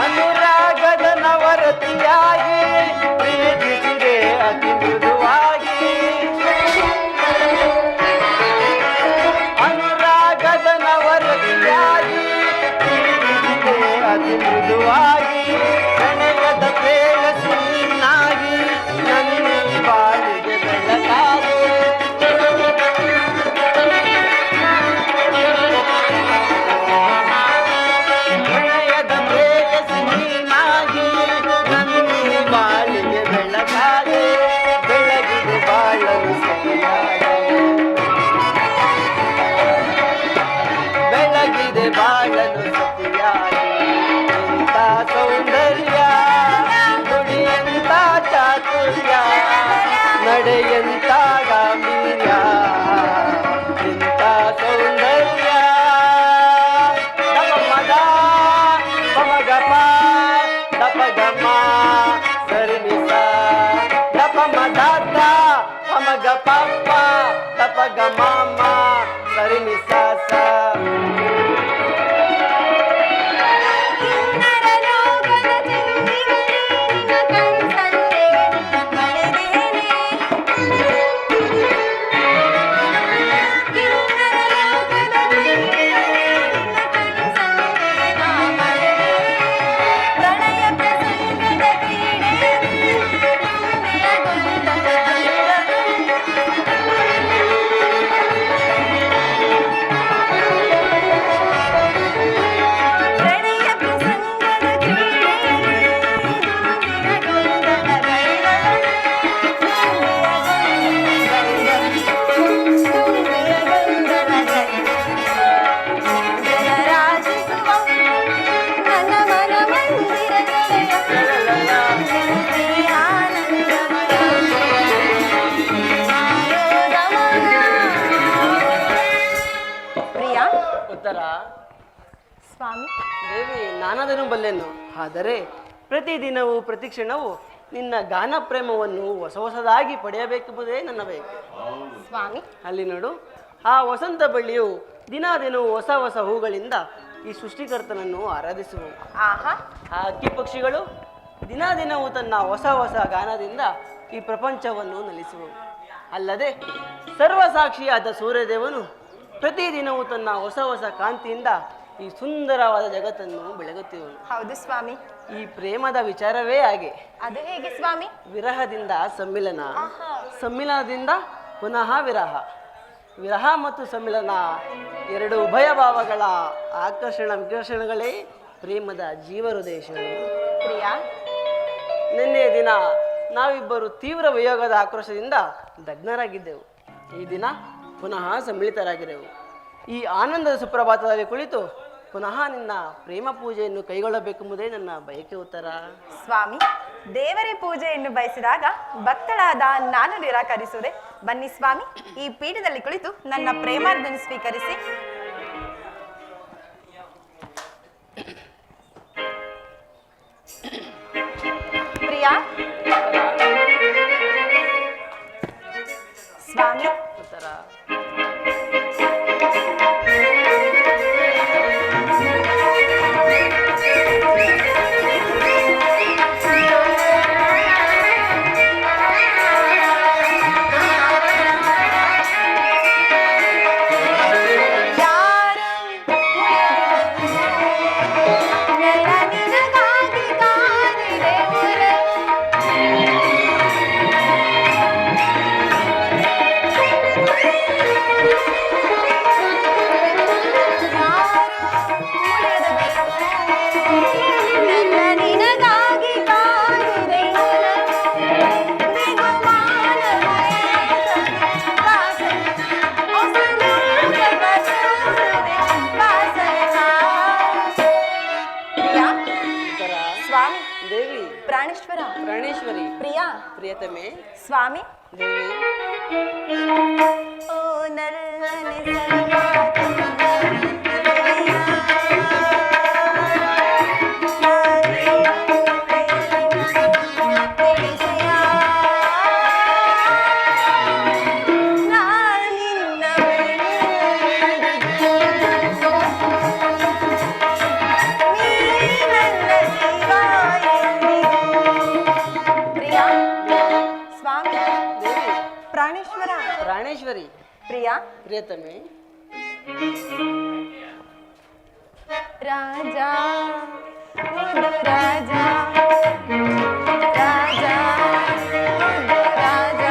ಅನುರಾಗದ ನವರತಿಯಾಗಿ ಪ್ರೀತಿಸಿದೆ ಅತಿ ಮೃದುವಾಗಿ. ಅನುರಾಗದ ನವರತಿಯಾಗಿ ಪ್ರೀತಿಸಿದೆ ಅತಿ ಮೃದುವಾಗಿ. ಪ್ರಣಯದ ಪ್ರೇಯಸಿನಾಗಿ ನನ್ನ ಬಾಳಿಗೆ ಬೆಳಕಾದೆ. ಪ್ರಣಯದ ಪ್ರೇಯಸಿನಾಗಿ ನನ್ನ ಬಾಳಿಗೆ ಬೆಳಕಾದೆ. ಬೆಳಗಿದೆ ಬಾಳಲು ಸತಿಯಾದೆ. ಬೆಳಗಿದೆ ಬಾಳಲು ಸತಿಯಾದೆ. ಎಂತ ಸೌಂದರ್ಯ ನುಡಿಯಂತ ಚಾತುರ್ಯ ನಡೆಯಂತ ಗಾಂಭೀರ್ಯ ಎಂತ ಸೌಂದರ್ಯ. ನಮಮದ ಪಮಗಪ ದಪಗಮ ಸರಿನಿಸ ದಪಮದಾತ ಪಮಗಪ ದಪಗಮ ಸರಿನಿಸ ಸ. ಸ್ವಾಮಿ, ದೇವಿ, ನಾನದನ್ನು ಬಲ್ಲೆನು, ಆದರೆ ಪ್ರತಿದಿನವೂ ಪ್ರತಿಕ್ಷಣವೂ ನಿನ್ನ ಗಾನ ಪ್ರೇಮವನ್ನು ಹೊಸ ಹೊಸದಾಗಿ ಪಡೆಯಬೇಕೆಂಬುದೇ ನನ್ನ ಬಯಕೆ. ಸ್ವಾಮಿ, ಅಲ್ಲಿ ನೋಡು, ಆ ವಸಂತ ಬಳ್ಳಿಯು ದಿನವೂ ಹೊಸ ಹೊಸ ಹೂಗಳಿಂದ ಈ ಸೃಷ್ಟಿಕರ್ತನನ್ನು ಆರಾಧಿಸುವವು. ಆಹಾ, ಆ ಹಕ್ಕಿ ಪಕ್ಷಿಗಳು ದಿನವೂ ತನ್ನ ಹೊಸ ಹೊಸ ಗಾನದಿಂದ ಈ ಪ್ರಪಂಚವನ್ನು ನಲಿಸುವವು. ಅಲ್ಲದೆ ಸರ್ವಸಾಕ್ಷಿಯಾದ ಸೂರ್ಯದೇವನು ಪ್ರತಿದಿನವೂ ತನ್ನ ಹೊಸ ಹೊಸ ಕಾಂತಿಯಿಂದ ಈ ಸುಂದರವಾದ ಜಗತ್ತನ್ನು ಬೆಳಗುತ್ತಿರುವನು. ಹೌದು ಸ್ವಾಮಿ. ಈ ಪ್ರೇಮದ ವಿಚಾರವೇ ಹಾಗೆ. ಅದು ಹೇಗೆ ಸ್ವಾಮಿ? ವಿರಹದಿಂದ ಸಮ್ಮಿಲನ, ಸಮ್ಮಿಲನದಿಂದ ಪುನಃ ವಿರಹ, ವಿರಹ ಮತ್ತು ಸಮ್ಮಿಲನ ಎರಡು ಉಭಯ ಭಾವಗಳ ಆಕರ್ಷಣ ವಿಕರ್ಷಣಗಳೇ ಪ್ರೇಮದ ಜೀವಹೃದಯಗಳು. ಪ್ರಿಯಾ, ನಿನ್ನೆ ದಿನ ನಾವಿಬ್ಬರು ತೀವ್ರ ವಿಯೋಗದ ಆಕ್ರೋಶದಿಂದ ದಗ್ನರಾಗಿದ್ದೆವು. ಈ ದಿನ ಪುನಃ ಸಮ್ಮಿಳಿತರಾಗಿರೆವು. ಈ ಆನಂದದ ಸುಪ್ರಭಾತದಲ್ಲಿ ಕುಳಿತು ಪುನಃ ನಿನ್ನ ಪ್ರೇಮ ಪೂಜೆಯನ್ನು ಕೈಗೊಳ್ಳಬೇಕೆಂಬುದೇ ನನ್ನ ಬಯಕೆ. ಉತ್ತರ. ಸ್ವಾಮಿ, ದೇವರೇ ಪೂಜೆಯನ್ನು ಬಯಸಿದಾಗ ಭಕ್ತಳಾದ ನಾನು ನಿರಾಕರಿಸುವುದೇ? ಬನ್ನಿ ಸ್ವಾಮಿ, ಈ ಪೀಠದಲ್ಲಿ ಕುಳಿತು ನನ್ನ ಪ್ರೇಮಾರ್ಧನ ಸ್ವೀಕರಿಸಿ. ಪ್ರಿಯಾ, ಸ್ವಾಮಿ. ಉತ್ತರ. ದೇವಿ, ಪ್ರಾಣೇಶ್ವರ, ಪ್ರಾಣೇಶ್ವರಿ, ಪ್ರಿಯಾ, ಪ್ರಿಯತಮೆ, ಸ್ವಾಮಿ. ದೇವಿ. ಓ ನಲ್ಲನೆ ಪ್ರಾಣೇಶ್ವರ, ಪ್ರಾಣೇಶ್ವರಿ, ಪ್ರಿಯಾ, ಪ್ರಿಯತಮೆ. ರಾಜ ಮುದ್ದು ರಾಜ, ರಾಜ ಮುದ್ದು ರಾಜ,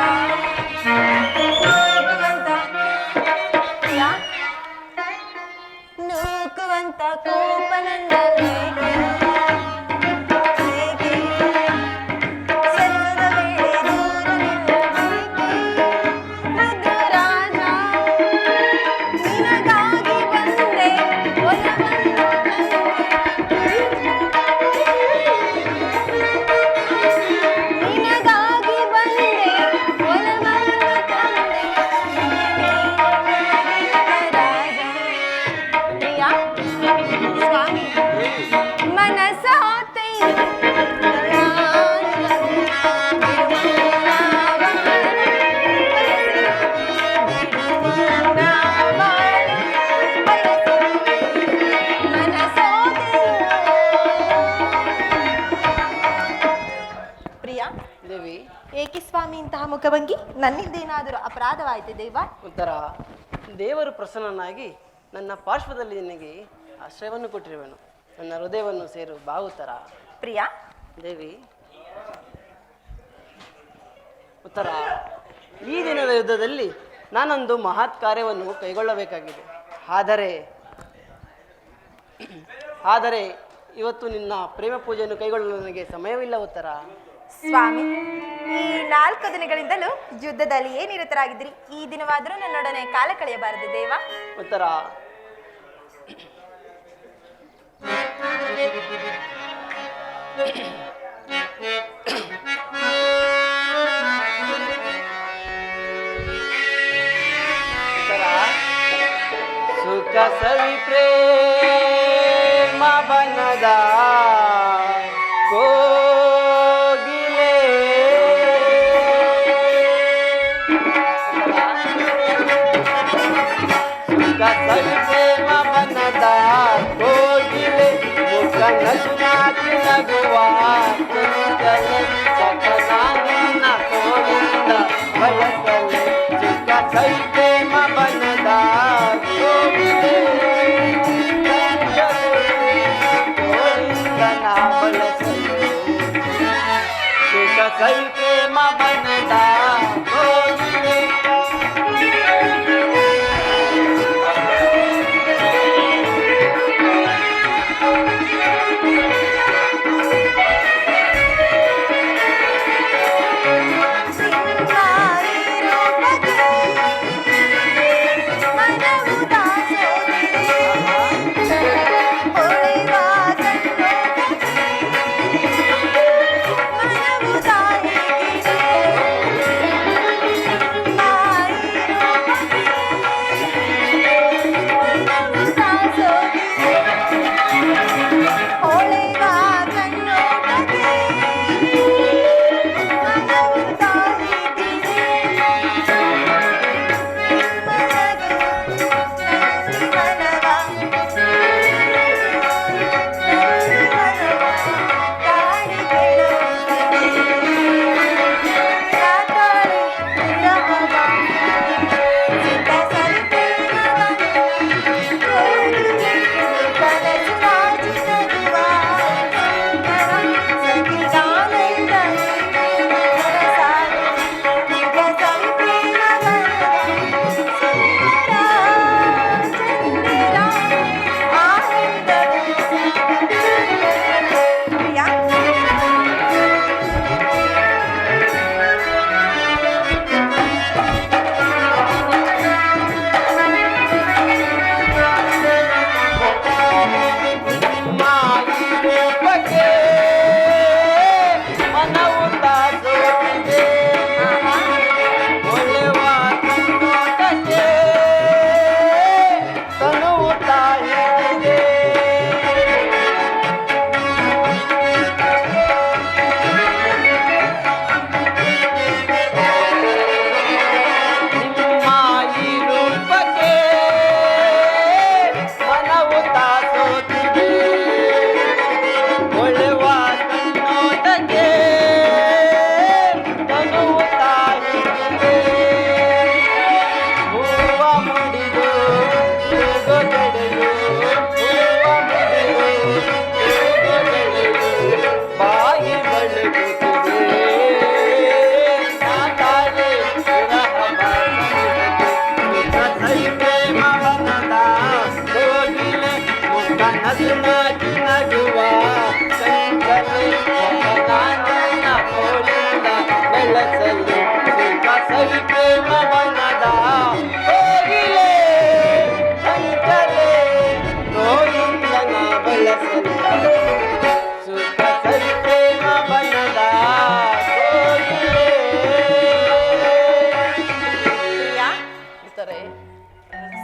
ಪ್ರಿಯಾ, ನೂಕುವಂತ ಕೋಪನಂದಲೇ ದೇವಿ. ಏಕೆ ಸ್ವಾಮಿ ಇಂತಹ ಮುಖಭಂಗಿ? ನನ್ನಿಂದೇನಾದರೂ ಅಪರಾಧವಾಯಿತು ದೇವ? ಉತ್ತರ. ದೇವರು ಪ್ರಸನ್ನನಾಗಿ ನನ್ನ ಪಾರ್ಶ್ವದಲ್ಲಿ ನಿನಗೆ ಆಶ್ರಯವನ್ನು ಕೊಟ್ಟಿರುವೆನು. ನನ್ನ ಹೃದಯವನ್ನು ಸೇರು ಬಾ. ಉತ್ತರ. ಪ್ರಿಯಾ, ದೇವಿ. ಉತ್ತರ. ಈ ದಿನದ ಯುದ್ಧದಲ್ಲಿ ನಾನೊಂದು ಮಹತ್ ಕಾರ್ಯವನ್ನು ಕೈಗೊಳ್ಳಬೇಕಾಗಿದೆ. ಆದರೆ ಇವತ್ತು ನಿನ್ನ ಪ್ರೇಮ ಪೂಜೆಯನ್ನು ಕೈಗೊಳ್ಳಲು ನನಗೆ ಸಮಯವಿಲ್ಲ. ಉತ್ತರ. ಸ್ವಾಮಿ, ಈ 4 ದಿನಗಳಿಂದಲೂ ಯುದ್ಧದಲ್ಲಿಯೇ ನಿರತರಾಗಿದ್ದೀರಿ. ಈ ದಿನವಾದರೂ ನನ್ನೊಡನೆ ಕಾಲ ಕಳೆಯಬಾರದು ದೇವ? ಉತ್ತರ. ಸುಖ ಸವಿ ಪ್ರೇಮ ಬನದ ಕೋಗಿಲೆ ಸವಿ ಪ್ರೇಮ ಬನದ ಕೋಗಿಲೆ ಮುಖ ನಸು ನಾಚಿ ನಗುವ ಚಂಚಲೆ ಸಕನಾನಿನ ಕೋವಿಂದ ಬಯಸಲೆ ಸುಖ ಸವಿ ಪ್ರೇಮ ಬನದ ಕೋಗಿಲೆ ಕೋವಿಂದನ ಬಳಸಲೆ ಸುಖ ಸವಿ ಪ್ರೇಮ ಬನದ ಕೋಗಿಲೆ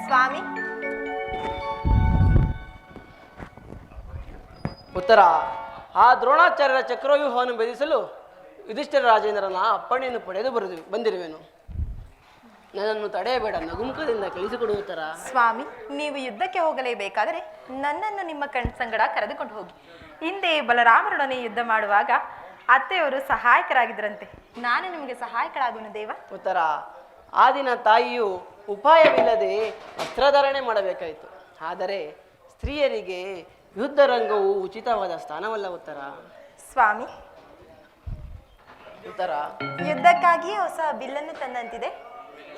ಸ್ವಾಮಿ, ಉತ್ತರ. ಆ ದ್ರೋಣಾಚಾರ್ಯರ ಚಕ್ರವ್ಯೂಹವನ್ನು ಭೇದಿಸಲು ಯುಧಿಷ್ಠಿರ ರಾಜೇಂದ್ರನ ಅಪ್ಪಣೆಯನ್ನು ಪಡೆದು ಬಂದಿರುವೆನು. ನನ್ನನ್ನು ತಡೆಯಬೇಡ, ನಗುಮುಖದಿಂದ ಕಳಿಸಿಕೊಡು ಉತ್ತರ. ಸ್ವಾಮಿ, ನೀವು ಯುದ್ಧಕ್ಕೆ ಹೋಗಲೇಬೇಕಾದರೆ ನನ್ನನ್ನು ನಿಮ್ಮ ಸಂಗಡ ಕರೆದುಕೊಂಡು ಹೋಗಿ. ಹಿಂದೆ ಬಲರಾಮರೊಡನೆ ಯುದ್ಧ ಮಾಡುವಾಗ ಅತ್ತೆಯವರು ಸಹಾಯಕರಾಗಿದ್ದರಂತೆ. ನಾನು ನಿಮಗೆ ಸಹಾಯಕರಾಗುವನು ದೇವ. ಉತ್ತರ. ಆ ದಿನ ತಾಯಿಯು ಉಪಾಯವಿಲ್ಲದೆ ವಸ್ತ್ರಧಾರಣೆ ಮಾಡಬೇಕಾಯಿತು. ಆದರೆ ಸ್ತ್ರೀಯರಿಗೆ ಯುದ್ಧ ರಂಗವು ಉಚಿತವಾದ ಸ್ಥಾನವಲ್ಲ ಉತ್ತರ. ಸ್ವಾಮಿ, ಉತ್ತರ. ಯುದ್ಧಕ್ಕಾಗಿಯೇ ಹೊಸ ಬಿಲ್ಲನ್ನು ತಂದಂತಿದೆ.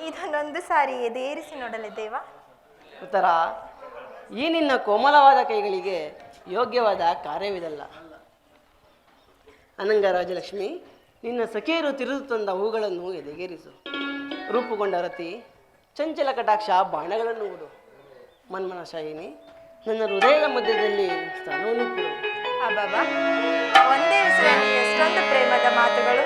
ಇದನ್ನೊಂದು ಸಾರಿ ಎದೇರಿಸಿ ನೋಡಲೆ ದೇವ. ಉತ್ತರ. ಈ ನಿನ್ನ ಕೋಮಲವಾದ ಕೈಗಳಿಗೆ ಯೋಗ್ಯವಾದ ಕಾರ್ಯವಿದಲ್ಲ. ಅನಂಗ ರಾಜಲಕ್ಷ್ಮಿ, ನಿನ್ನ ಸಖಿಯರು ತಿರುದು ತಂದ ಹೂಗಳನ್ನು ಎದೆಗೇರಿಸು. ರೂಪುಗೊಂಡ ರತಿ ಚಂಚಲ ಕಟಾಕ್ಷ ಬಾಣಗಳನ್ನು ಊಡು. ಮನ್ಮನ ಶಾಯಿನಿ, ನನ್ನ ಹೃದಯದ ಮಧ್ಯದಲ್ಲಿ ಸ್ಥಾನವನ್ನು ಕೊಡು. ಅಬ್ಬಬ್ಬಾ, ಒಂದೇ ಉಸಿರಲ್ಲಿ ಎಷ್ಟೊಂದು ಪ್ರೇಮದ ಮಾತುಗಳು.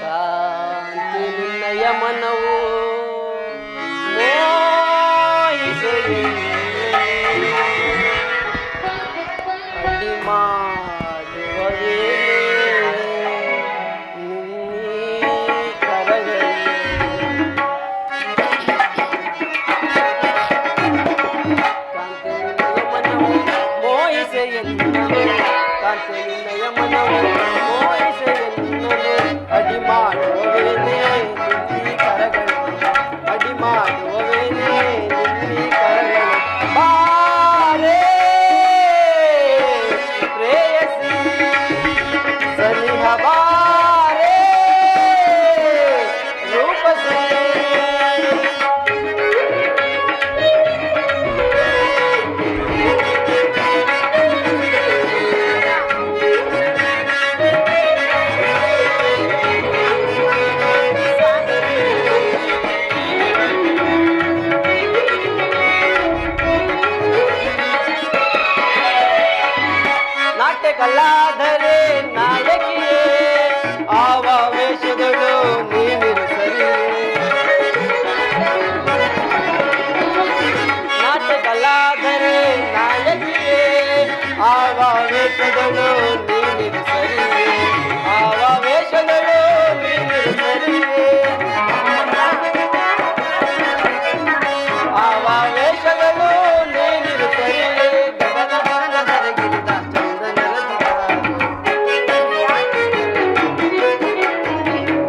ಕಾಂತಿ ನಿನ್ನಯ ಮನವು ಮೋಹಿಸೆಯೇ ಅಡಿ ಮಾಡುವ ವೇಳೆ ನಿನ್ನೆ ಕರಗಲಿ. ಕಲಾಧರೆ ನಾಯಕಿಯೇ ಆವೇಶದಳು ನೀನಿರು ಸರಿ ನಾಟ್ಯಕಲಾಧರೆ ನಾಯಕಿಯೇ ಆವೇಶದಳು ನೀನಿರು ಸರಿ ಆವೇಶದಳು ನೀನಿರು ಸರಿ ಆವೇಶಗಳು ನೀನಿರು ಸರಿ ಗಗನದರಗಿಳಿದ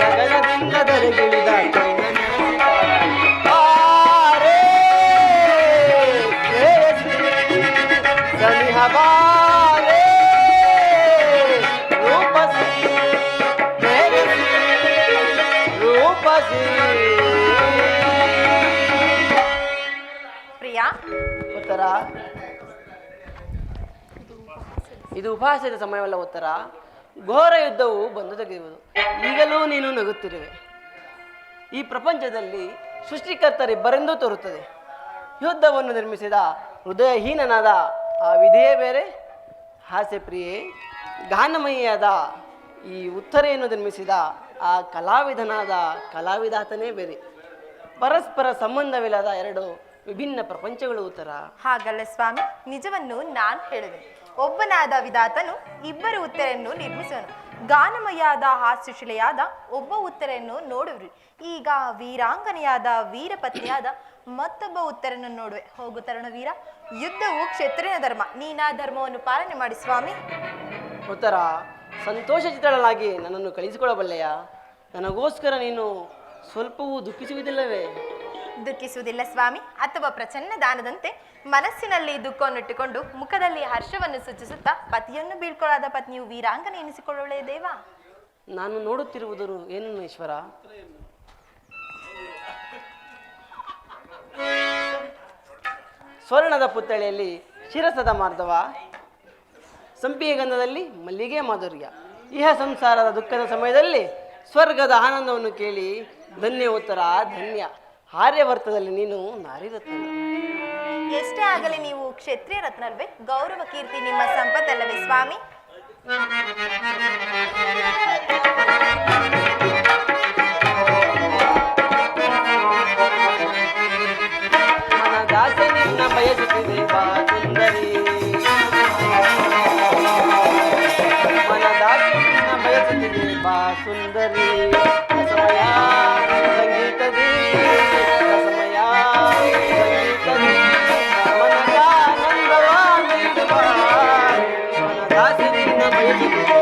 ಗಗನದಿಂದ ದರಗಿಳಿದ ಆರೇ ಸನಿಹ ಬಾರೇ ರೂಪಸಿ ರೂಪಸಿ ಪ್ರಿಯಾ, ಉತ್ತರ ಇದು ಉಪಹಾಸದ ಸಮಯವಲ್ಲ ಉತ್ತರ. ಘೋರ ಯುದ್ಧವು ಬಂದು ತೆಗೆಯುವುದು. ಈಗಲೂ ನೀನು ನಗುತ್ತಿರುವೆ. ಈ ಪ್ರಪಂಚದಲ್ಲಿ ಸೃಷ್ಟಿಕರ್ತರಿಬ್ಬರೆಂದೂ ತೋರುತ್ತದೆ. ಯುದ್ಧವನ್ನು ನಿರ್ಮಿಸಿದ ಹೃದಯಹೀನನಾದ ಆ ವಿಧಿಯೇ ಬೇರೆ, ಹಾಸ್ಯ ಪ್ರಿಯೆ ಗಾನಮಯಿಯಾದ ಈ ಉತ್ತರೆಯನ್ನು ನಿರ್ಮಿಸಿದ ಆ ಕಲಾವಿದನಾದ ಕಲಾವಿದಾತನೇ ಬೇರೆ. ಪರಸ್ಪರ ಸಂಬಂಧವಿಲ್ಲದ ಎರಡು ವಿಭಿನ್ನ ಪ್ರಪಂಚಗಳು ಉತ್ತರ. ಹಾಗಲ್ಲ ಸ್ವಾಮಿ, ನಿಜವನ್ನು ನಾನು ಹೇಳುವೆ. ಒಬ್ಬನಾದ ವಿಧಾತನು ಇಬ್ಬರು ಉತ್ತರೆಯನ್ನು ನಿರ್ಮಿಸುವನು. ಗಾನಮಯಾದ ಹಾಸ್ಯಶಿಲೆಯಾದ ಒಬ್ಬ ಉತ್ತರೆಯನ್ನು ನೋಡುವ್ರಿ. ಈಗ ವೀರಾಂಗನೆಯಾದ ವೀರಪತ್ನಿಯಾದ ಮತ್ತೊಬ್ಬ ಉತ್ತರನ್ನು ನೋಡುವೆ. ಹೋಗು ತರುಣವೀರ, ಯುದ್ಧವು ಕ್ಷತ್ರಿಯ ಧರ್ಮ. ನೀನಾ ಧರ್ಮವನ್ನು ಪಾಲನೆ ಮಾಡಿ ಸ್ವಾಮಿ. ಉತ್ತರ, ಸಂತೋಷ ಚಿತ್ತಳಾಗಿ ನನ್ನನ್ನು ಕಳಿಸಿಕೊಳ್ಳಬಲ್ಲೆಯ? ನನಗೋಸ್ಕರ ನೀನು ಸ್ವಲ್ಪವೂ ದುಃಖಿಸುವುದಿಲ್ಲವೇ? ದುಃಖಿಸುವುದಿಲ್ಲ ಸ್ವಾಮಿ. ಅಥವಾ ಪ್ರಚನ್ನ ದಾನದಂತೆ ಮನಸ್ಸಿನಲ್ಲಿ ದುಃಖವನ್ನಿಟ್ಟುಕೊಂಡು ಮುಖದಲ್ಲಿ ಹರ್ಷವನ್ನು ಸೂಚಿಸುತ್ತಾ ಪತಿಯನ್ನು ಬೀಳ್ಕೊಳ್ಳಾದ ಪತ್ನಿಯು ವೀರಾಂಗನೆ ಎನಿಸಿಕೊಳ್ಳುವಳೆ ದೇವ. ನಾನು ನೋಡುತ್ತಿರುವುದು ಏನನ್ನು ಈಶ್ವರ? ಸ್ವರ್ಣದ ಪುತ್ಥಳಿಯಲ್ಲಿ ಶಿರಸದ ಮಾರ್ಧವ, ಸಂಪಿಗೆ ಗಂಧದಲ್ಲಿ ಮಲ್ಲಿಗೆ ಮಾಧುರ್ಯ. ಇಹ ಸಂಸಾರದ ದುಃಖದ ಸಮಯದಲ್ಲಿ ಸ್ವರ್ಗದ ಆನಂದವನ್ನು ಕೇಳಿ ಧನ್ಯ ಉತ್ತರ ಧನ್ಯ. ಆರ್ಯವರ್ತದಲ್ಲಿ ನೀನು ನಾರಿರತ್ನ. ಎಷ್ಟೇ ಆಗಲಿ ನೀವು ಕ್ಷತ್ರಿಯ ರತ್ನಲ್ವೇ? ಗೌರವ ಕೀರ್ತಿ ನಿಮ್ಮ ಸಂಪತ್ತಲ್ಲವೇ ಸ್ವಾಮಿ? ಮನದಾಸೆ ನಿನ್ನ ಬಯಸುತ್ತಿದೆ ಬಾ ಸುಂದರಿ, ಮನದಾಸೆ ನಿನ್ನ ಬಯಸುತ್ತಿದೆ ಬಾ ಸುಂದರಿ. ರಸಮಯ ಸಂಗೀತದಿ ರಸಮಯ ಸಂಗೀತದಿ ಮನದಾನಂದವ ನೀಡುವ, ಮನದಾಸೆ ನಿನ್ನ ಬಯಸುತ್ತಿದೆ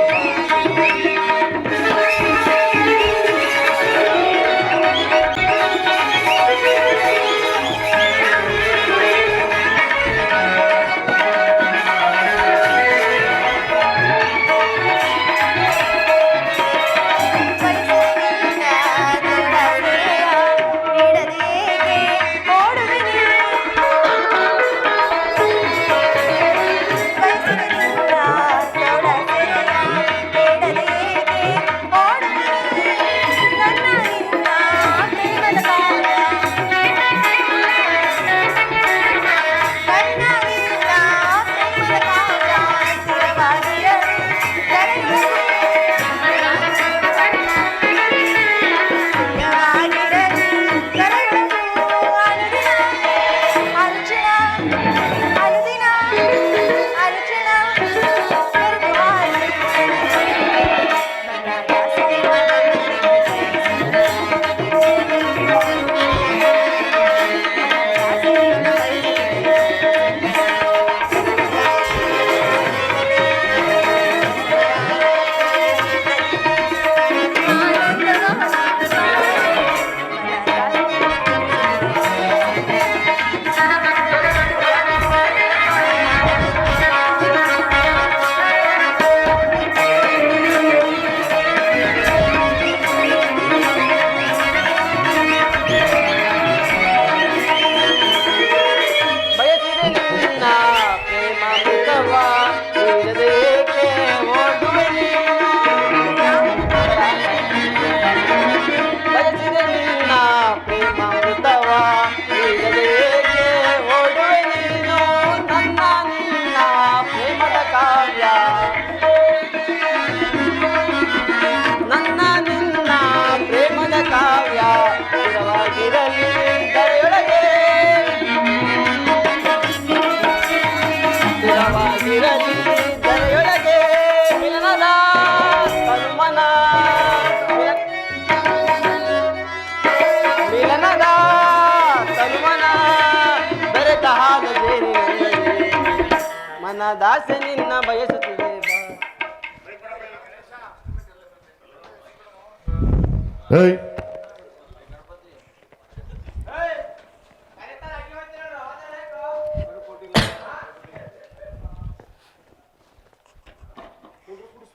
ದಾಸೆ ನಿನ್ನ ಬಯಸುತ್ತಿದೆ ಬಾ.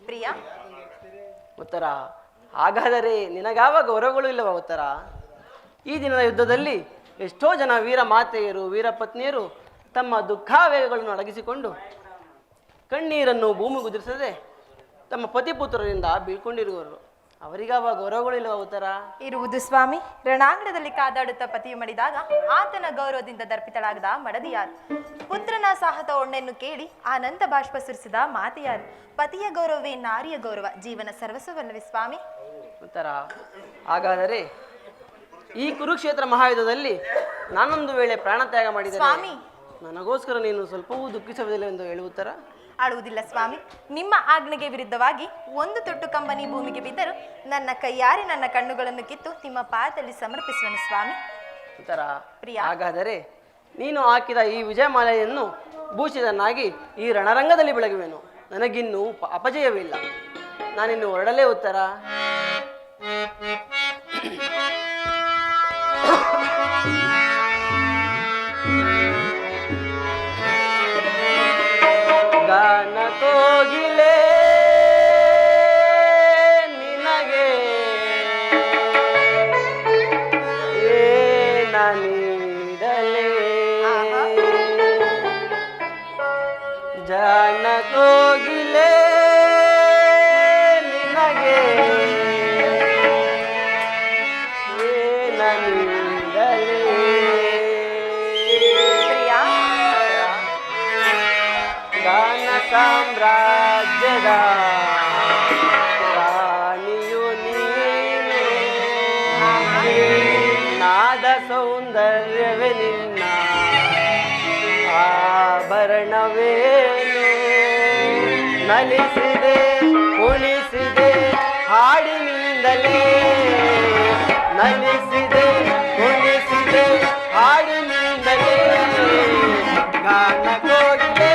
ಪ್ರಿಯಾ, ಉತ್ತರ, ಹಾಗಾದರೆ ನಿನಗಾವ ಗೌರವಗಳು ಇಲ್ಲವ ಉತ್ತರ? ಈ ದಿನದ ಯುದ್ಧದಲ್ಲಿ ಎಷ್ಟೋ ಜನ ವೀರ ಮಾತೆಯರು ವೀರ ಪತ್ನಿಯರು ತಮ್ಮ ದುಃಖಾವೇಗಗಳನ್ನು ಅಡಗಿಸಿಕೊಂಡು ಕಣ್ಣೀರನ್ನು ಭೂಮಿಗುದಿರಿಸದೆ ತಮ್ಮ ಪತಿಪುತ್ರರಿಂದ ಬೀಳ್ಕೊಂಡಿರುವರು. ಅವರಿಗಾವ ಗೌರವಗಳು ಇಲ್ಲವ ಉತ್ತರ? ಇರುವುದು ಸ್ವಾಮಿ. ರಣಾಂಗಣದಲ್ಲಿ ಕಾದಾಡುತ್ತಾ ಪತಿಯು ಮಡಿದಾಗ ಆತನ ಗೌರವದಿಂದ ದರ್ಪಿತಳಾಗದ ಮಡದಿಯಾರು. ಪುತ್ರನ ಸಾಹಸ ಒಣ್ಣೆಯನ್ನು ಕೇಳಿ ಆನಂದ ಬಾಷ್ಪ ಸುರಿಸಿದ ಮಾತೆಯಾರು. ಪತಿಯ ಗೌರವವೇ ನಾರಿಯ ಗೌರವ, ಜೀವನ ಸರ್ವಸ್ವವಲ್ಲವೇ ಸ್ವಾಮಿ? ಉತ್ತರ, ಹಾಗಾದರೆ ಈ ಕುರುಕ್ಷೇತ್ರ ಮಹಾಯುದ್ಧದಲ್ಲಿ ನಾನೊಂದು ವೇಳೆ ಪ್ರಾಣತ್ಯಾಗ ಮಾಡಿದರೆ ಸ್ವಾಮಿ, ನನಗೋಸ್ಕರ ನೀನು ಸ್ವಲ್ಪವೂ ದುಃಖಿಸುವುದಿಲ್ಲ ಎಂದು ಹೇಳುತ್ತರ? ಆಡುವುದಿಲ್ಲ ಸ್ವಾಮಿ. ನಿಮ್ಮ ಆಜ್ಞೆಗೆ ವಿರುದ್ಧವಾಗಿ ಒಂದು ತೊಟ್ಟು ಕಂಬನಿ ಭೂಮಿಗೆ ಬಿದ್ದರೂ ನನ್ನ ಕೈಯಾರೆ ನನ್ನ ಕಣ್ಣುಗಳನ್ನು ಕಿತ್ತು ನಿಮ್ಮ ಪಾದದಲ್ಲಿ ಸಮರ್ಪಿಸುವನು ಸ್ವಾಮಿ. ಉತ್ತರ, ಪ್ರಿಯ. ಹಾಗಾದರೆ ನೀನು ಹಾಕಿದ ಈ ವಿಜಯಮಾಲೆಯನ್ನು ಭೂಷಿತನಾಗಿ ಈ ರಣರಂಗದಲ್ಲಿ ಬೆಳಗುವೆನು. ನನಗಿನ್ನೂ ಅಪಜಯವಿಲ್ಲ. ನಾನಿನ್ನು ಹೊರಡಲೇ ಉತ್ತರ? ಗಾನ ಕೋಗಿಲೆ ನಿನಗೆ ಏನ ನೀಡಲೇ, ಜಾಣ ಕೋಗಿಲೆ ನಿನಗೆ ಏನ ನೀಡಲೇ. ಪ್ರಿಯಾ, ಗಾನ ಸಾಮ್ರಾಜ್ಯದ ರಾಣಿಯು ನೀನು, ನಾದ ಸೌಂದರ್ಯವೇ ನಿನ್ನ ಆಭರಣವೇನು. ನಲಿಸಿದೆ ಕುಣಿಸಿದೆ ಹಾಡಿನಿಂದಲೇ, ನಲಿಸಿದೆ ಕುಣಿಸಿದೆ ಹಾಡಿನಿಂದಲೇ. ಗಾನ ಕೋಗಿಲೆ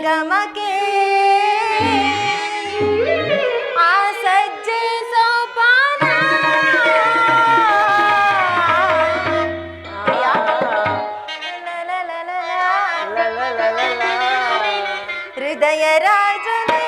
ಸಂಗಮಕ್ಕೆ ಆ ಸಜ್ಜೆ ಸೋಪಾನ ಹೃದಯ ರಾಜನೇ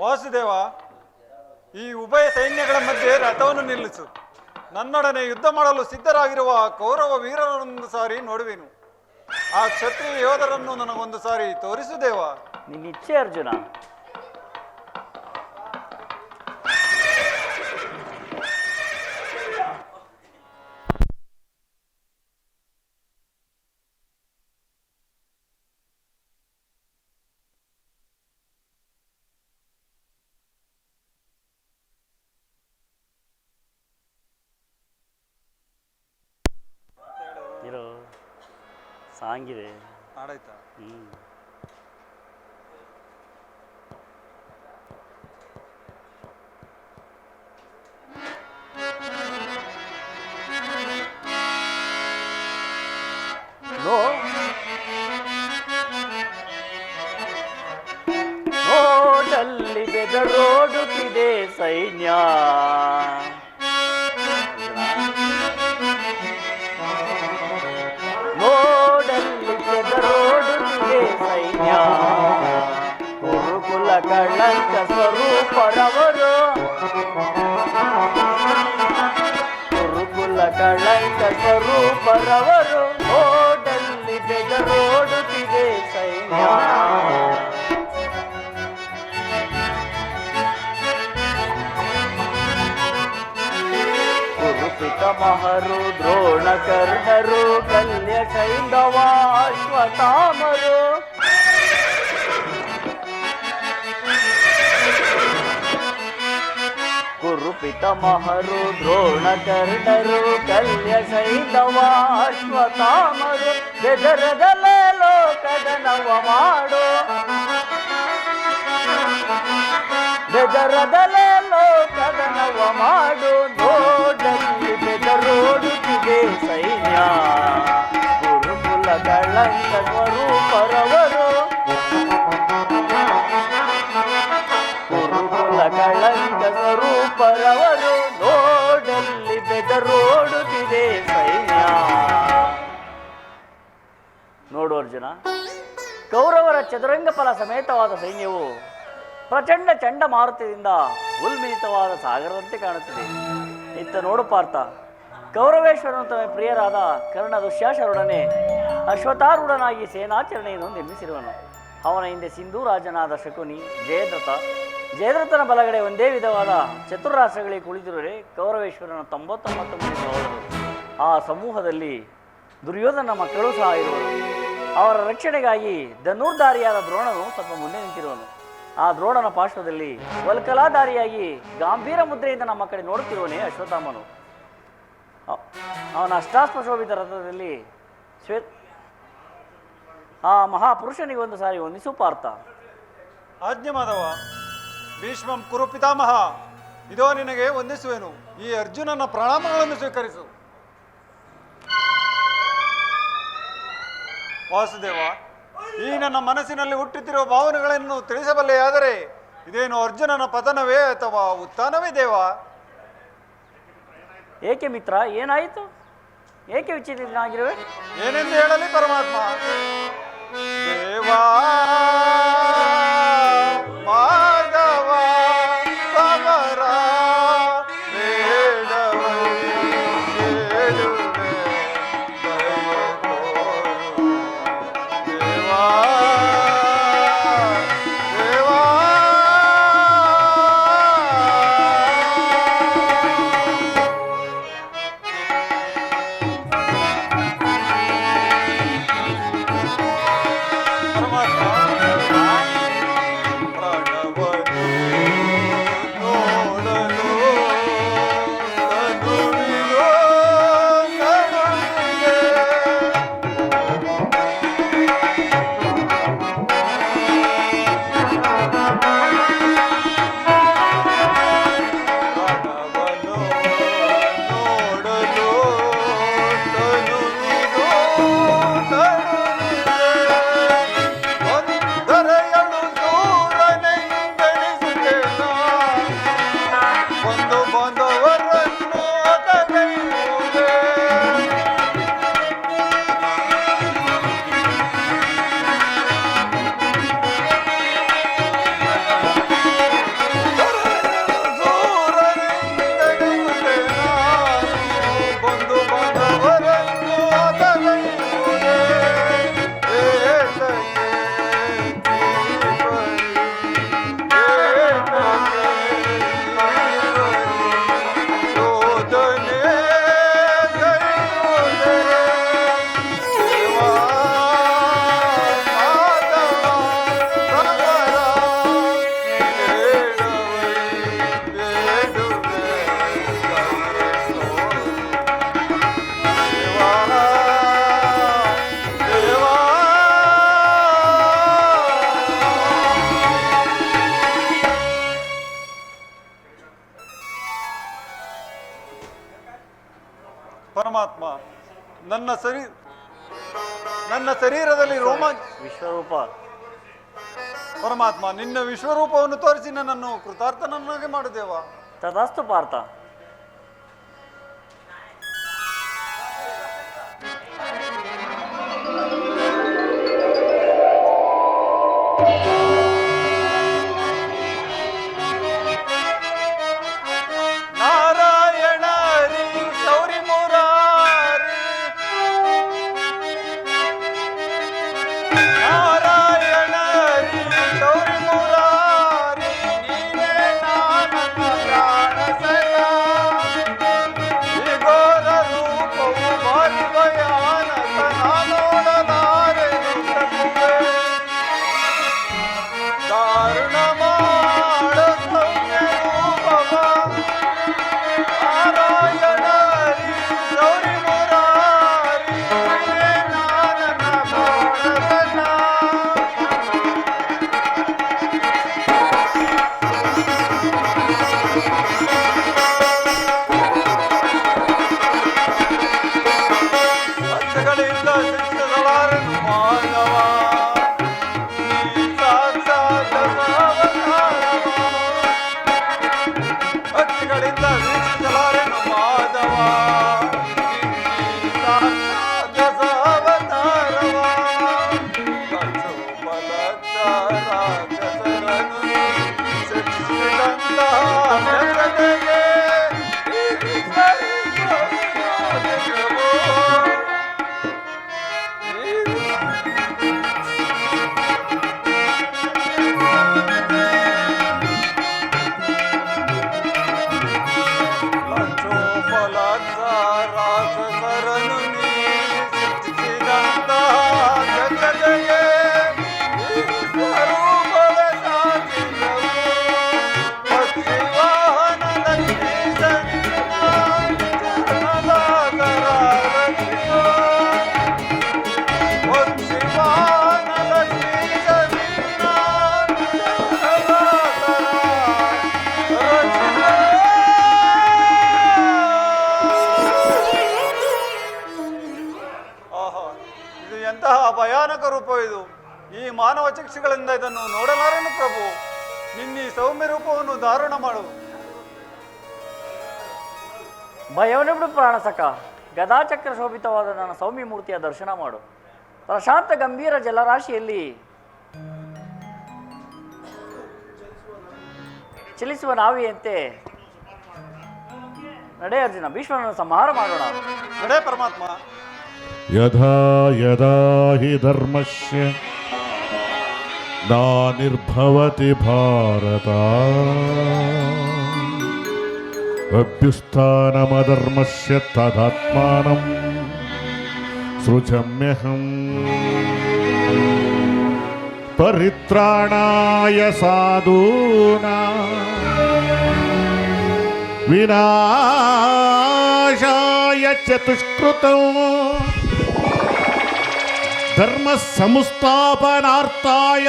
ವಾಸುದೇವ, ಈ ಉಭಯ ಸೈನ್ಯಗಳ ಮಧ್ಯೆ ರಥವನ್ನು ನಿಲ್ಲಿಸು. ನನ್ನೊಡನೆ ಯುದ್ಧ ಮಾಡಲು ಸಿದ್ಧರಾಗಿರುವ ಕೌರವ ವೀರರನ್ನೊಂದು ಸಾರಿ ನೋಡುವೆನು. ಆ ಕ್ಷತ್ರಿಯ ಯೋಧರನ್ನು ನನಗೊಂದು ಸಾರಿ ತೋರಿಸು ದೇವ. ನಿನ್ನಿಚ್ಛೆ ಅರ್ಜುನ. ಇರೋ ಸಾಂಗಿದೆ ಆಡಾಯ್ತಾ? ನೋಡಲ್ಲಿ ಬೆದರೋಡುತ್ತಿದೆ ಸೈನ್ಯ. ನೋಡಲ್ಲಿ ಬೆದರೋಡುತ್ತಿದೆ ಸೈನ್ಯ. ಕುರುಕುಲ ಕಳಂಕ ಸ್ವರೂಪರವರು, ಕುರುಕುಲ ಕಳಂಕ ಸ್ವರೂಪರವರು. ನೋಡಲ್ಲಿ ಬೆದರೋಡುತ್ತಿದೆ ಸೈನ್ಯ. ಪಿತಾಮಹರು ದ್ರೋಣ ಕರ್ಣರು ಕಲ್ಯ ಶೈಂದವ ಅಶ್ವತ್ಥಾಮರು. ಕುರು ಪಿತಾಮಹರು ದ್ರೋಣ ಕರ್ಣರು ಕಲ್ಯ ಶೈಂದವ ಅಶ್ವತ್ಥಾಮರು. ಬೆದರದಲ್ಲೇ ಲೋಕದ ನವ ಮಾಡು, ಬೆದರದಲ್ಲೇ ಲೋಕದ ನವ ಮಾಡು. ನೋಡಲ್ಲಿ ಬೆದರೋಡುತ್ತಿದೆ ಸೈನ್ಯ. ಗುರುಕುಲ ಕಳಂಕ ಸ್ವರೂಪರವರು, ಗುರುಕುಲ ಕಳಂಕ ಸ್ವರೂಪರವರು. ನೋಡಲ್ಲಿ ಬೆದರೋಡುತ್ತಿದೆ ಸೈನ್ಯ. ನೋಡು ಅರ್ಜುನ, ಕೌರವರ ಚದುರಂಗ ಫಲ ಸಮೇತವಾದ ಸೈನ್ಯವು ಪ್ರಚಂಡ ಚಂಡಮಾರುತದಿಂದ ಉಲ್ಮಿಲಿತವಾದ ಸಾಗರದಂತೆ ಕಾಣುತ್ತಿದೆ. ಇತ್ತ ನೋಡು ಪಾರ್ಥ, ಕೌರವೇಶ್ವರನು ತಮ್ಮ ಪ್ರಿಯರಾದ ಕರ್ಣ ದುಶ್ಯಾಸರೊಡನೆ ಅಶ್ವತ್ಥಾರೂಢನಾಗಿ ಸೇನಾಚರಣೆಯನ್ನು ನಿರ್ಮಿಸಿರುವನು. ಅವನ ಹಿಂದೆ ಸಿಂಧೂ ರಾಜನಾದ ಶಕುನಿ, ಜಯದ್ರಥನ ಬಲಗಡೆ ಒಂದೇ ವಿಧವಾದ ಚತುರ್ರಾಷ್ಟ್ರಗಳಿಗೆ ಕುಳಿತಿರುವರೆ ಕೌರವೇಶ್ವರನ 99 ಮಂದಿ ಸಹೋದರರು. ಆ ಸಮೂಹದಲ್ಲಿ ದುರ್ಯೋಧನ ಮಕ್ಕಳು ಸಹ ಇರುವರು. ಅವರ ರಕ್ಷಣೆಗಾಗಿ ಧನುರ್ಧಾರಿಯಾದ ದ್ರೋಣನು ಸ್ವಲ್ಪ ಮುಂದೆ ನಿಂತಿರುವನು. ಆ ದ್ರೋಣನ ಪಾರ್ಶ್ವದಲ್ಲಿ ವಲ್ಕಲಾಧಾರಿಯಾಗಿ ಗಾಂಭೀರ ಮುದ್ರೆಯಿಂದ ನಮ್ಮ ಕಡೆ ನೋಡುತ್ತಿರುವನೇ ಅಶ್ವತ್ಥಾಮನು. ಅವನ ಅಷ್ಟಾಸ್ಪಶೋಭಿತ ರಥದಲ್ಲಿ ಆ ಮಹಾಪುರುಷನಿಗೆ ಒಂದು ಸಾರಿ ವಂದಿಸು ಪಾರ್ಥ. ಆಜ್ಞೆ ಮಾಧವ. ಭೀಷ್ಮಂ ಕುರು ಪಿತಾಮಹ, ಇದೋ ನಿನಗೆ ವಂದಿಸುವೆನು. ಈ ಅರ್ಜುನನ ಪ್ರಣಾಮಗಳನ್ನು ಸ್ವೀಕರಿಸು. ವಾಸುದೇವ, ಈ ನನ್ನ ಮನಸ್ಸಿನಲ್ಲಿ ಹುಟ್ಟುತ್ತಿರುವ ಭಾವನೆಗಳನ್ನು ತಿಳಿಸಬಲ್ಲೆಯಾದರೆ ಇದೇನು ಅರ್ಜುನನ ಪತನವೇ ಅಥವಾ ಉತ್ಥಾನವೇ ದೇವ? ಏಕೆ ಮಿತ್ರ, ಏನಾಯಿತು? ಏಕೆ ವಿಚಿತ್ರನಾಗಿರುವೆ? ಏನೆಂದು ಹೇಳಲಿ ಪರಮಾತ್ಮ? ದೇವಾ ಮಾಧವ ಸಮರ ಬೇಡವೇ ನನ್ನ ಶರೀರದಲ್ಲಿ ರೋಮಾಂಚ. ವಿಶ್ವರೂಪ ಪರಮಾತ್ಮ, ನಿನ್ನ ವಿಶ್ವರೂಪವನ್ನು ತೋರಿಸಿ ನನ್ನನ್ನು ಕೃತಾರ್ಥನನ್ನಾಗಿ ಮಾಡುದೇವ. ತದಾಸ್ತು ಪಾರ್ಥ. ನಾರಾಯಣ ಹರಿ ಶೌರಿ ಮುರಾರಿ, ನಾರಾಯಣ ಹರಿ ಶೌರಿ ಮುರಾರಿ, ನೀನೇ ನನ್ನ ಪ್ರಾಣ ಸಖ. ಈ ಘೋರ ರೂಪವು ಭಾರಿ ಭಯಾನಕ, ನಾನೋಡಲಾರೆನು ತಗುವೆ. ದಾರುಣ ಮಾಡ ಸೌಮ್ಯ ರೂಪವ, ನಾರಾಯಣ ಹರಿ ಶೌರಿ ಮುರಾರಿ, ನೀನೇ ನನ್ನ ಪ್ರಾಣ ಸಖ. ಹಚ್ಚಗಳಿಂದ ಶಿಕ್ಷಿಸಲಾರನು ಮಾನವ, ನೀ ಸಾಕ್ಷಾತ್ ಅವತಾರವ. ಹಚ್ಚಗಳಿಂದ ವೀಕ್ಷಿಸಲಾರನು ಮಾಧವ, ನೀ ಸಾಕ್ಷಾತ್ ಅವತಾರವ. ಕಚ್ಚೋಪಲಕ್ಷ ರಾಕ್ಷಸರನು ಶಿಕ್ಷಿಸಿದಂತ ಜಗತ್ತಿಗೆ ರಾಕ್ಷಸರನು ನೀ ಶಿಕ್ಷಿಸಿದಂತ ಜಗತ್ತಿಗೆ ಸ್ವರೂಪದ ಸಾಕ್ಷಿಗಳು. ಪಕ್ಷಿವಾಹನ ಲಕ್ಷ್ಮೀಶನಿಂದ ಚರಣದಾಸರಾರತಿಯೋ. ಪಕ್ಷಿವಾಹನ ಲಕ್ಷ್ಮೀಶನಿಂದ ಆಹಾ, ಇದು ಎಂತಹ ಭಯಾನಕ ರೂಪ ಇದು. ಈ ಮಾನವ ಚಕ್ಷುಗಳಿಂದ ಇದನ್ನು ನೋಡಲಾರನು ಪ್ರಭು. ನಿನ್ನೀ ಸೌಮ್ಯ ರೂಪವನ್ನು ಧಾರಣ ಮಾಡು. ಭಯವನ್ನೇ ಬಿಡು ಪ್ರಾಣಸಖ. ಗದಾಚಕ್ರ ಶೋಭಿತವಾದ ನನ್ನ ಸೌಮ್ಯ ಮೂರ್ತಿಯ ದರ್ಶನ ಮಾಡು. ಪ್ರಶಾಂತ ಗಂಭೀರ ಜಲರಾಶಿಯಲ್ಲಿ ಚಲಿಸುವ ನಾವಿಯಂತೆ ನಡೆ ಅರ್ಜುನ, ಭೀಷ್ಮನನ್ನು ಸಂಹಾರ ಮಾಡೋಣ. ನಡೆ ಪರಮಾತ್ಮ. ಯದಾ ಯದಾ ಹಿ ಧರ್ಮಸ್ಯ ಗ್ಲಾನಿರ್ಭವತಿ ಭಾರತ, ಅಭ್ಯುತ್ಥಾನಮಧರ್ಮಸ್ಯ ತದಾತ್ಮಾನಂ ಸೃಜಮ್ಯಹಂ. ಪರಿತ್ರಾಣಾಯ ಸಾಧೂನಾಂ ವಿನಾಶಾಯ ಚ ದುಷ್ಕೃತಂ, ಧರ್ಮ ಸಂಸ್ಥಾಪನಾರ್ಥಾಯ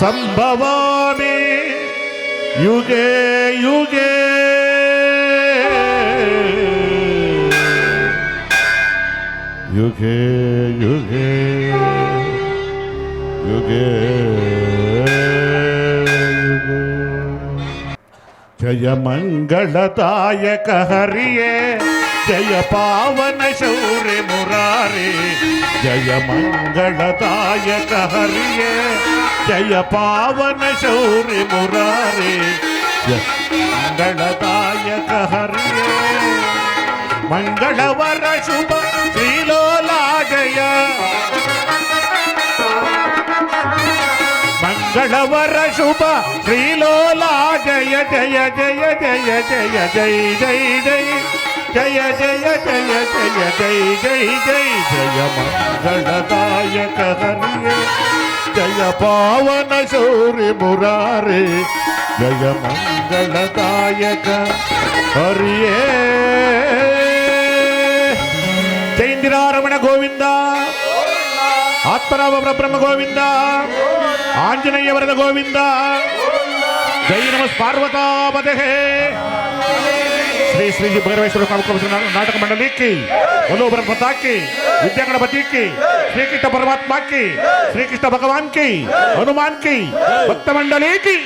ಸಂಭವಾಮಿ ಯುಗೆ ಯುಗೆ. ಯುಗೆ ಯುಗೆ ಯುಗೆ ಯುಗೆ. ಜಯ ಮಂಗಳದಾಯಕ ಹರಿಯೇ, ಜಯ ಪಾವನ ಶೌರ್ಯ ಮುರಾರಿ. ಜಯ ಮಂಗಳದಾಯಕ ಹರಿಯೇ, ಜಯ ಪಾವನ ಶೌರ್ಯ ಮುರಾರಿ. ಜಯ ಮಂಗಳದಾಯಕ ಹರಿಯೇ, ಮಂಗಳವರ ಶುಭ ಶ್ರೀಲೋಲಾ ಜಯ. ಮಂಗಳವರ ಶುಭ ಶ್ರೀಲೋಲಾ ಜಯ ಜಯ ಜಯ ಜಯ ಜಯ ಜೈ ಜೈ ಜೈ ಜಯ ಜಯ ಜಯ ಜಯ ಜೈ ಜೈ ಜೈ. ಜಯ ಮಂಗಳದಾಯಕ ಹರಿಯೇ, ಜಯ ಪಾವನ ಶೌರ್ಯ ಮುರಾರಿ. ಜಯ ಮಂಗಳದಾಯಕ ಹರಿಯೇ. ಜೈಂದಿರಾರಮಣ ಗೋವಿಂದ, ಆತ್ಮರಾಮ ಬ್ರಹ್ಮ ಗೋವಿಂದ, ಆಂಜನೇಯ ವರದ ಗೋವಿಂದ, जय नमः पार्वतापते श्री श्री जी भैरवेश्वर नाटक मंडली की बोलो ब्रह्मता की विद्या गणपति की श्री कृष्ण परमात्मा की श्री कृष्ण भगवान की हनुमान की भक्त मंडली की